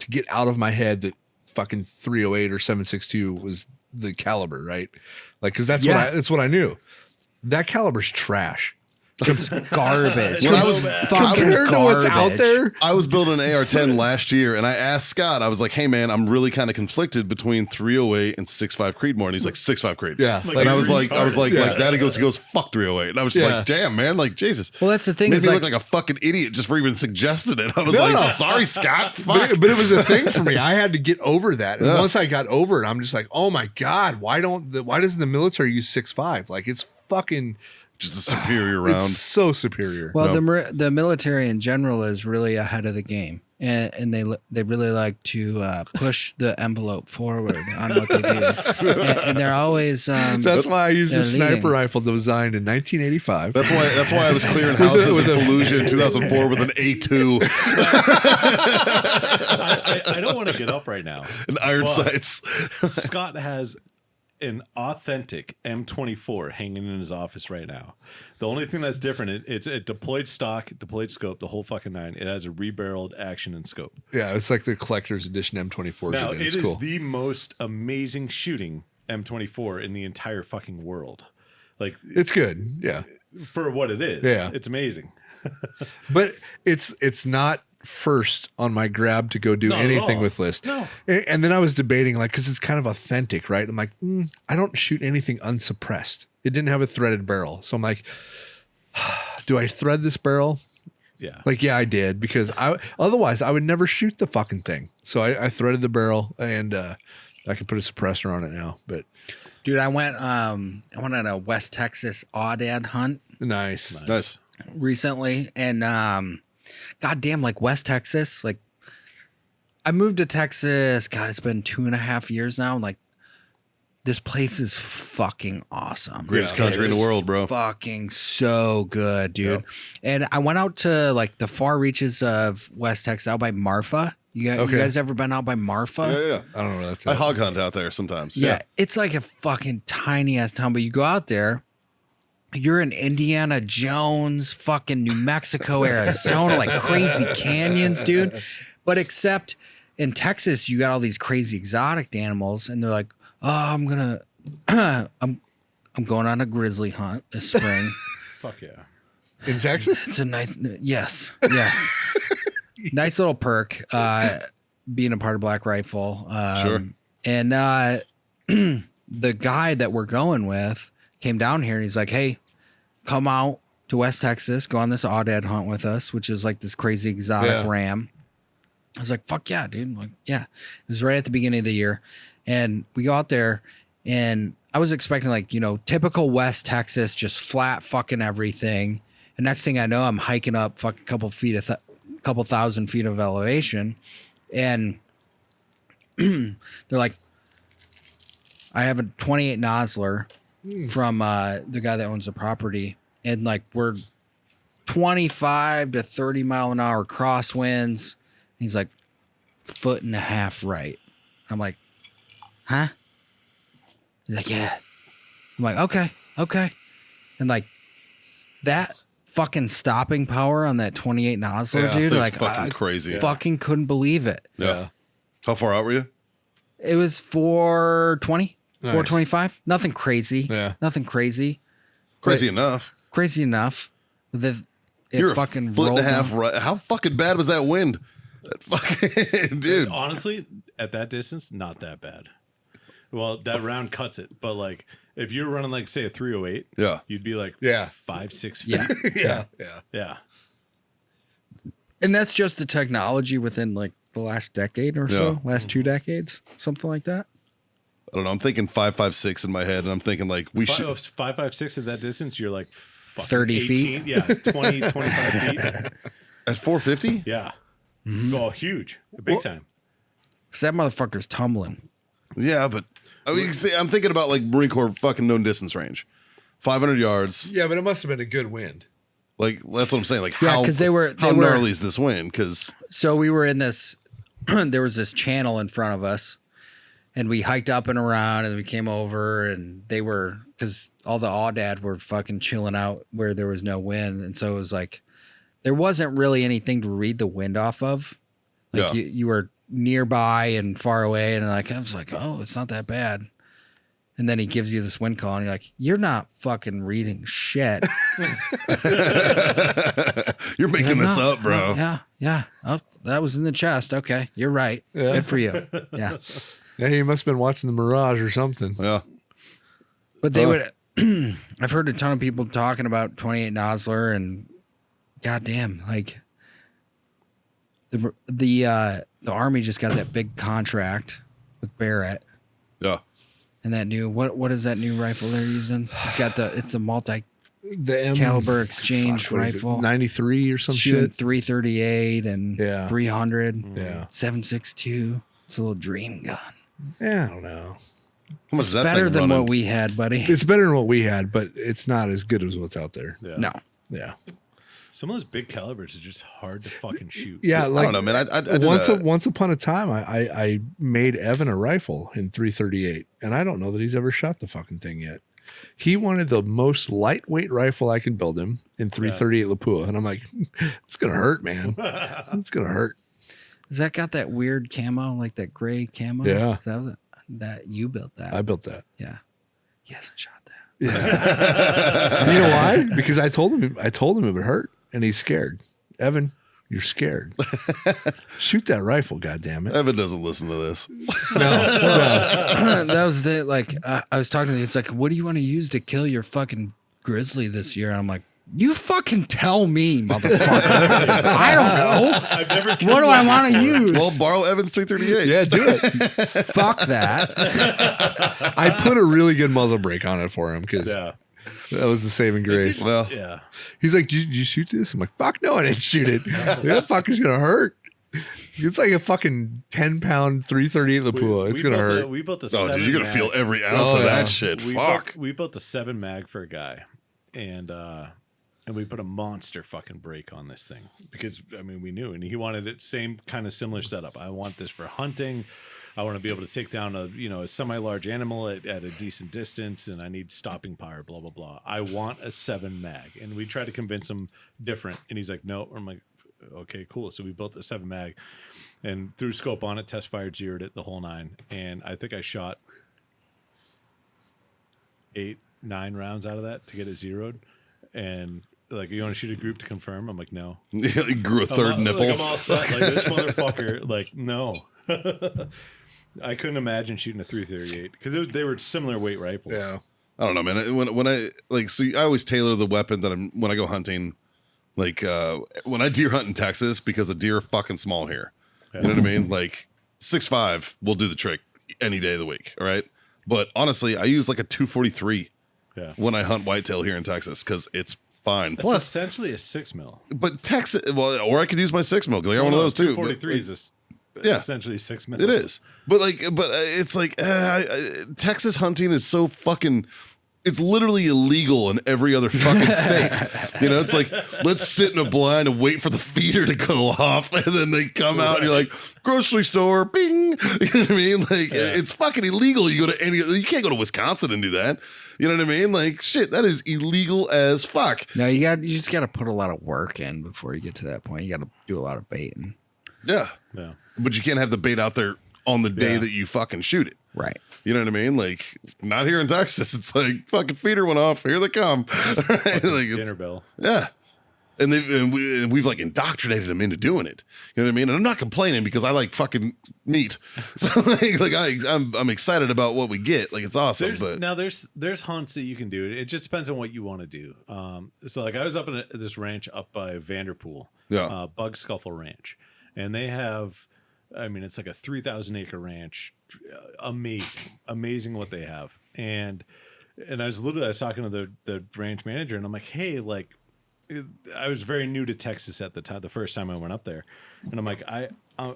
get out of my head that fucking 308 or 762 was the caliber, right? Like, because that's what I knew. That caliber's trash. It's garbage. When I It's was- fucking Compared to what's out garbage. there, I was building an AR-10 last year, and I asked Scott, I was like, hey, man, I'm really kind of conflicted between 308 and 6.5 Creedmoor. And he's like, 6.5 Creed. Yeah. Like, And I you're was like, retarded. that. He goes, fuck 308. And I was just Yeah. like, damn, man, like, Jesus. Well, that's the thing Made is me like, look like a fucking idiot just for even suggesting it. I was No. like, sorry, Scott. Fuck. but it was a thing for me. I had to get over that. And Yeah. once I got over it, I'm just like, oh my God, why doesn't the military use 6.5? Like, it's fucking, Just a superior round. it's so superior. well, No. the military in general is really ahead of the game, and they really like to push the envelope forward on what they do, and they're always That's why I used a they're sniper leading. rifle designed in 1985. That's why I was clearing houses in Fallujah in 2004 with an A2 I don't want to get up right now. and iron But sights. Scott has an authentic M24 hanging in his office right now. The only thing that's different, it's a deployed stock, deployed scope, the whole fucking nine. It has a rebarreled action and scope. Yeah, it's like the collector's edition M24. Now, It's it is cool. the most amazing shooting M24 in the entire fucking world. Like, It's good. Yeah. for what it is. Yeah. It's amazing. But it's not first on my grab to go do Not at anything all. with list. No. And then I was debating, like, because it's kind of authentic, right? I'm like, I don't shoot anything unsuppressed. It didn't have a threaded barrel. So I'm like, do I thread this barrel? Yeah. Like, yeah, I did, because otherwise I would never shoot the fucking thing. So I threaded the barrel, and I can put a suppressor on it now. But dude. I went on a West Texas aoudad hunt nice. Nice. recently, and goddamn, like West Texas, like I moved to Texas. God, it's been 2.5 years now. Like, this place is fucking awesome. Greatest country in the It's world, bro. Fucking so good, dude. And I went out to like the far reaches of West Texas, out by Marfa. You guys ever been out by Marfa? Yeah. I don't know what that's. I hog hunt out there sometimes. Yeah, it's like a fucking tiny ass town, but you go out there, you're in Indiana Jones, fucking New Mexico, Arizona, like crazy canyons, dude. But except in Texas, you got all these crazy exotic animals, and they're like, oh, I'm going on a grizzly hunt this spring. Fuck yeah. In Texas? It's a nice, yes. Nice little perk, being a part of Black Rifle. Sure. And the guy that we're going with came down here and he's like, hey, come out to West Texas, go on this aoudad hunt with us, which is like this crazy exotic ram. I was like, fuck yeah, dude. I'm like, yeah. It was right at the beginning of the year. And we go out there, and I was expecting, like, you know, typical West Texas, just flat fucking everything. And next thing I know, I'm hiking up fucking couple thousand feet of elevation. And they're like, I have a 28 Nosler from the guy that owns the property. And like, we're 25 to 30 mile an hour crosswinds. He's like, 1.5 feet right. I'm like, huh? He's like, yeah. I'm like, okay. And like, that fucking stopping power on that 28 Nosler, Yeah, dude, that's like, fucking I crazy. fucking couldn't believe it. Yeah. How far out were you? It was 420, Nice. 425. Nothing crazy. Yeah. Nothing crazy. Crazy enough. Crazy enough. You're fucking a foot and a rolled half down. right. How fucking bad was that wind? That fucking dude. Honestly, at that distance, not that bad. Well, that round cuts it, but like if you're running like say a 308, Yeah. you'd be like Yeah. 5-6 feet. Yeah. Yeah. Yeah. And that's just the technology within like the last decade or so, last 2 decades, something like that. I don't know. I'm thinking 5.56 in my head, and I'm thinking like we should. 5.56 at that distance, you're like fucking 30 18, feet? Yeah, 20, 25 feet. At 450. Yeah. Oh, huge. Big time. Because that motherfucker's tumbling. Yeah, but I mean, see, I'm thinking about like Marine Corps fucking known distance range, 500 yards. Yeah, but it must have been a good wind. Like that's what I'm saying. Like Yeah, how 'cause they were- how gnarly is this wind? Because So we were in this, there was this channel in front of us, and we hiked up and around, and we came over, and they were, because all the Aoudad were fucking chilling out where there was no wind. And so it was like, there wasn't really anything to read the wind off of. Like Yeah. you were nearby and far away, and like, I was like, oh, it's not that bad. And then he gives you this wind call, and you're like, you're not fucking reading shit. you're making this No, up, bro. no, yeah. Oh, that was in the chest. Okay, you're right. Yeah. Good for you. Yeah. Yeah, he must have been watching the Mirage or something. Yeah. But they would. I've heard a ton of people talking about 28 Nosler, and goddamn, like the Army just got that big contract with Barrett, Yeah. and that new what is that new rifle they're using? It's a multi The M caliber exchange what is it, rifle, 93 or some shooting shit. 338 and Yeah. 300, Yeah. 7.62. It's a little dream gun. Yeah, I don't know. How much is that Better thing than running? what we had, buddy. It's better than what we had, but it's not as good as what's out there. Yeah. No. Yeah. Some of those big calibers are just hard to fucking shoot. Yeah, I like don't know, man. I did once upon a time, I made Evan a rifle in 338, and I don't know that he's ever shot the fucking thing yet. He wanted the most lightweight rifle I could build him in 338 Lapua, and I'm like, it's gonna hurt, man. It's gonna hurt. Has that got that weird camo, like that gray camo? Yeah. That you built that. I built that. Yeah. He hasn't shot that. You know why? Because I told him it would hurt, and he's scared. Evan, you're scared. Shoot that rifle, goddammit. Evan doesn't listen to this. No. That was the like I was talking to him. It's like, what do you want to use to kill your fucking grizzly this year? And I'm like, you fucking tell me, motherfucker. I don't know. I've never What do I want to use? Well, borrow Evan's 338. Yeah, do it. Fuck that. I put a really good muzzle brake on it for him because Yeah. that was the saving grace. Well, Yeah. He's like, did you shoot this? I'm like, fuck no, I didn't shoot it. That fucker's gonna hurt. It's like a fucking 10-pound 338 Lapua. It's gonna hurt. We built a oh, 7 dude, you're gonna mag. feel every ounce Oh, of yeah. that shit. Fuck. We built a 7 mag for a guy, and we put a monster fucking brake on this thing because I mean we knew, and he wanted it same kind of similar setup. I want this for hunting. I want to be able to take down a semi-large animal at a decent distance, and I need stopping power. Blah blah blah. I want a 7 mag, and we tried to convince him different, and he's like, no. I'm like, okay, cool. So we built a 7 mag, and threw scope on it, test fired, zeroed it, the whole 9, and I think I shot 8-9 rounds out of that to get it zeroed, and. Like, you want to shoot a group to confirm? I'm like, no. He grew a third nipple. Like, I'm all set. Like, this motherfucker, like, no. I couldn't imagine shooting a 338 because they were similar weight rifles. Yeah. I don't know, man. When I like, so I always tailor the weapon that I'm when I go hunting. Like when I deer hunt in Texas because the deer are fucking small here. You know what I mean? Like 6.5 will do the trick any day of the week. All right. But honestly, I use like a 243 when I hunt whitetail here in Texas because it's fine. That's Plus, essentially a 6 mil. but Texas, well, or I could use my 6 mil. 'Cause I got one of those too. 43 but, is yeah. essentially 6 mil. It is, but it's like Texas hunting is so fucking. It's literally illegal in every other fucking state. You know, it's like let's sit in a blind and wait for the feeder to go off, and then they come out and you're like grocery store, bing. You know what I mean? Like it's fucking illegal. You go to you can't go to Wisconsin and do that. You know what I mean? Like shit, that is illegal as fuck. No, you just got to put a lot of work in before you get to that point. You got to do a lot of baiting. Yeah, Yeah. but you can't have the bait out there on the day that you fucking shoot it. Right. You know what I mean? Like, not here in Texas. It's like fucking feeder went off. Here they come. Right? Like, Dinner bell. yeah. And we've like indoctrinated them into doing it. You know what I mean? And I'm not complaining because I like fucking meat. So like I'm excited about what we get. Like it's awesome. There's hunts that you can do. It just depends on what you want to do. So like I was up in this ranch up by Vanderpool, Bug Scuffle Ranch, and they have, I mean, it's like a 3,000 acre ranch. Amazing what they have. And I was talking to the ranch manager, and I'm like, hey, like, I was very new to Texas at the time, the first time I went up there, and I'm like, I'm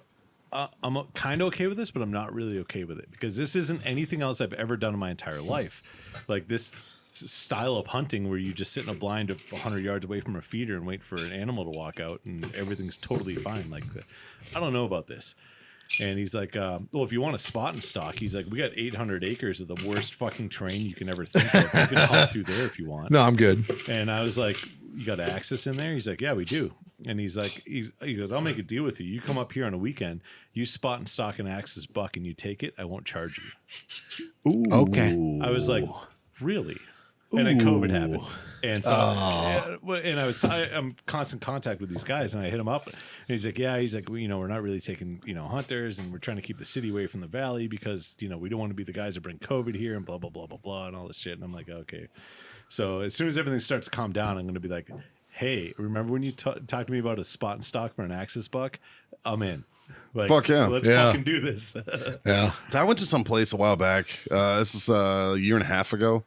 kind of okay with this, but I'm not really okay with it because this isn't anything else I've ever done in my entire life. Like this style of hunting where you just sit in a blind 100 yards away from a feeder and wait for an animal to walk out and everything's totally fine. Like, I don't know about this. And he's like, well, if you want a spot and stock, he's like, we got 800 acres of the worst fucking terrain you can ever think of. You can hunt through there if you want. No, I'm good. And I was like, you got access in there? He's like, yeah, we do. And he's like, he goes, I'll make a deal with you. You come up here on a weekend, you spot and stock an axis buck and you take it, I won't charge you. Ooh. Okay. I was like, really? And then COVID happened. And so, and I'm in constant contact with these guys, and I hit him up, and he's like, well, you know, we're not really taking, you know, hunters, and we're trying to keep the city away from the valley because, you know, we don't want to be the guys that bring COVID here and blah, blah, blah, blah, blah, and all this shit. And I'm like, okay. So as soon as everything starts to calm down, I'm going to be like, hey, remember when you talked to me about a spot and stock for an axis buck? I'm in. Like, fuck yeah. Let's fucking do this. Yeah. I went to some place a while back. This is a year and a half ago.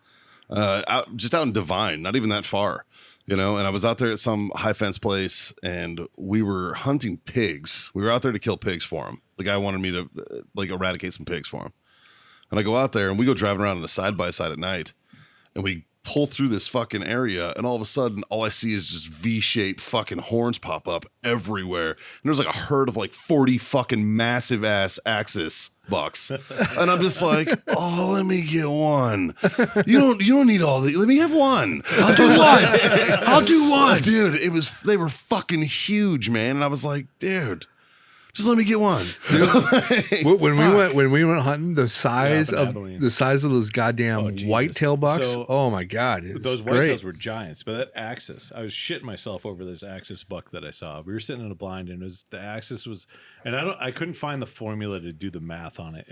Out in Divine, not even that far, you know, and I was out there at some high fence place and we were hunting pigs. We were out there to kill pigs for him. The guy wanted me to like eradicate some pigs for him. And I go out there and we go driving around in a side by side at night and we pull through this fucking area and all of a sudden all I see is just V-shaped fucking horns pop up everywhere. And there's like a herd of like 40 fucking massive ass axis bucks. And I'm just like, oh, let me get one. You don't need all these. Let me have one. I'll do one. I'll do one. Dude, they were fucking huge, man. And I was like, dude, just let me get one. Dude, when we went hunting, the size of those goddamn whitetail bucks. So, oh my god, those whitetails were giants. But that axis, I was shitting myself over this axis buck that I saw. We were sitting in a blind, and the axis was, and I couldn't find the formula to do the math on it.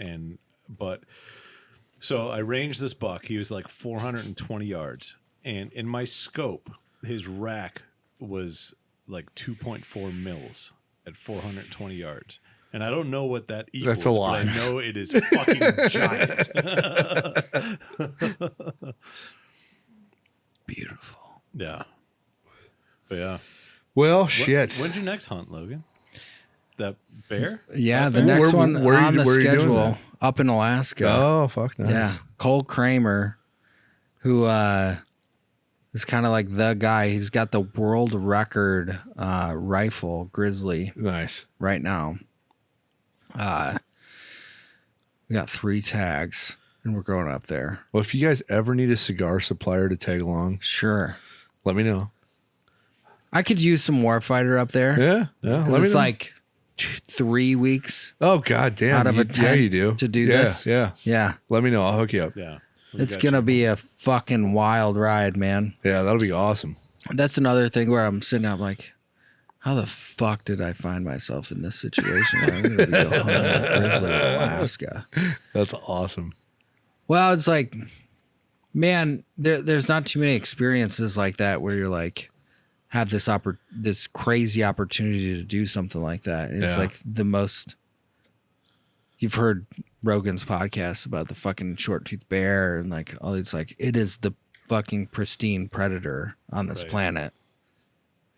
So I ranged this buck. He was like 420 yards, and in my scope, his rack was like 2.4 mils. At 420 yards. And I don't know what that equals. That's a lot. But I know it is fucking giant. Beautiful. Yeah. But yeah. Well, shit. When's your next hunt, Logan? That bear? Yeah, the next one on the where are you doing schedule that? up in Alaska. Oh, fuck, nice. Yeah. Cole Kramer, who is kind of like the guy. He's got the world record rifle grizzly Nice. right now. We got 3 tags and we're going up there. Well, if you guys ever need a cigar supplier to tag along, Sure. let me know. I could use some Warfighter up there. Yeah. Let me It's know. like 3 weeks Oh, god damn. out of a tent you do. to do Yeah, this. Yeah. Yeah. Let me know. I'll hook you up. Yeah. It's going to be a fucking wild ride, man. Yeah, that'll be awesome. That's another thing where I'm sitting up like, how the fuck did I find myself in this situation? I'm going to be going hunting a grizzly in Alaska. That's awesome. Well, it's like, man, there's not too many experiences like that where you're like, have this crazy opportunity to do something like that. And it's Yeah. like the most, you've heard Rogan's podcast about the fucking short-toothed bear and like all these, like, it is the fucking pristine predator on this planet.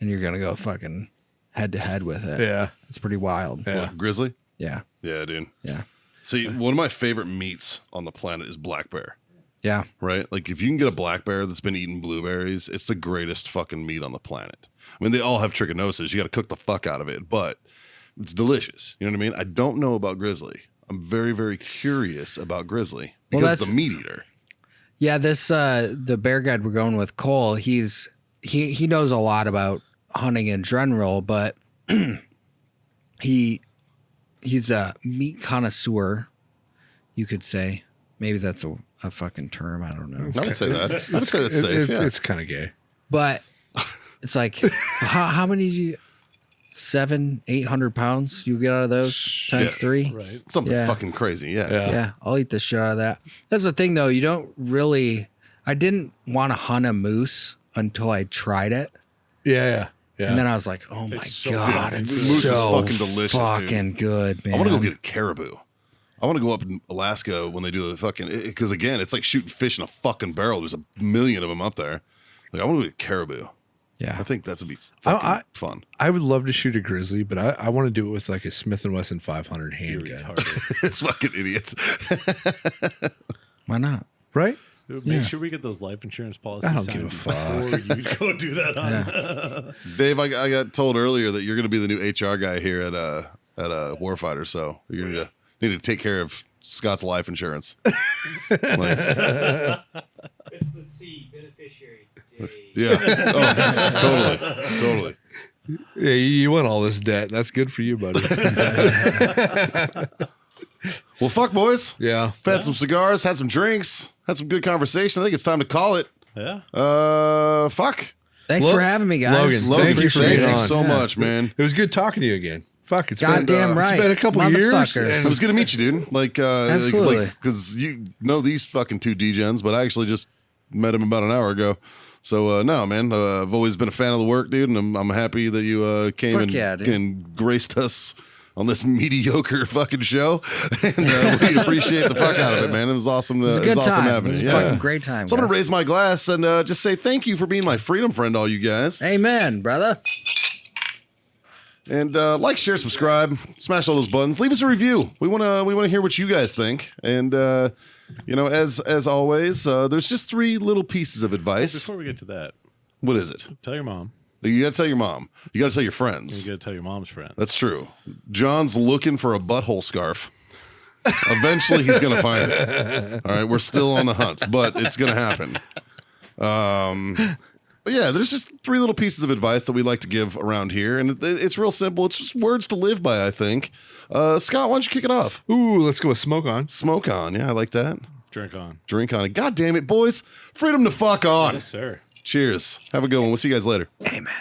And you're going to go fucking head to head with it. Yeah. It's pretty wild. Yeah. What, grizzly? Yeah. Yeah, dude. Yeah. See, one of my favorite meats on the planet is black bear. Yeah. Right? Like if you can get a black bear that's been eating blueberries, it's the greatest fucking meat on the planet. I mean, they all have trichinosis. You got to cook the fuck out of it, but it's delicious. You know what I mean? I don't know about grizzly. I'm very, very curious about grizzly because of the meat eater. Yeah, this the bear guide we're going with, Cole, he knows a lot about hunting in general, but he's a meat connoisseur, you could say. Maybe that's a fucking term. I don't know. I would say that. I would say that's safe. Yeah. It's kind of gay. But It's like how many do you 700-800 pounds you get out of those times 3? Right. Something fucking crazy. Yeah. Yeah, I'll eat the shit out of that. That's the thing, though. You don't really. I didn't want to hunt a moose until I tried it, Yeah. and then I was like, "Oh my so god, good. it's Moose is so fucking delicious, fucking good, man." I want to go get a caribou. I want to go up in Alaska when they do the fucking, because again, it's like shooting fish in a fucking barrel. There's a million of them up there. Like, I want to get caribou. Yeah, I think that's would be fucking fun. I would love to shoot a grizzly, but I want to do it with like a Smith & Wesson 500 You're handgun. retarded. It's fucking idiots. why not? Right? Dude, Yeah. make sure we get those life insurance policies I don't give signed a before you go do that on. Dave, I got told earlier that you're going to be the new HR guy here at Warfighter, so you're going to need to take care of Scott's life insurance. It's the C, beneficiary. Dave. Yeah. Oh, totally. Yeah, you want all this debt. That's good for you, buddy. Well, fuck, boys. Yeah. I've had some cigars, had some drinks, had some good conversation. I think it's time to call it. Yeah. Fuck. Thanks for having me, guys. Logan, thank you for thank being you on. so much, man. It was good talking to you again. Fuck, it's Goddamn been, right. It's been a couple years. Motherfuckers. It was good to meet you, dude. Absolutely. Because you know these fucking two D-gens, but I actually just met him about an hour ago. So, no, man, I've always been a fan of the work, dude, and I'm happy that you came and graced us on this mediocre fucking show. And we appreciate the fuck out of it, man. It was awesome. It was a good awesome time. having It was you. a fucking great time. So I'm going to guys. raise my glass and just say thank you for being my freedom friend, all you guys. Amen, brother. And like, share, subscribe, smash all those buttons. Leave us a review. We wanna hear what you guys think. And as always, there's just 3 little pieces of advice. Before we get to that, What is it? tell your mom. You gotta tell your mom. You gotta tell your friends. You got to tell your mom's friend. That's true. John's looking for a butthole scarf. Eventually, he's gonna find it. All right, we're still on the hunt, but it's gonna happen. But yeah, there's just 3 little pieces of advice that we like to give around here, and it's real simple. It's just words to live by, I think. Scott, why don't you kick it off? Ooh, let's go with smoke on. Smoke on. Yeah, I like that. Drink on. Drink on it. God damn it, boys. Freedom to fuck on. Yes, sir. Cheers. Have a good one. We'll see you guys later. Amen.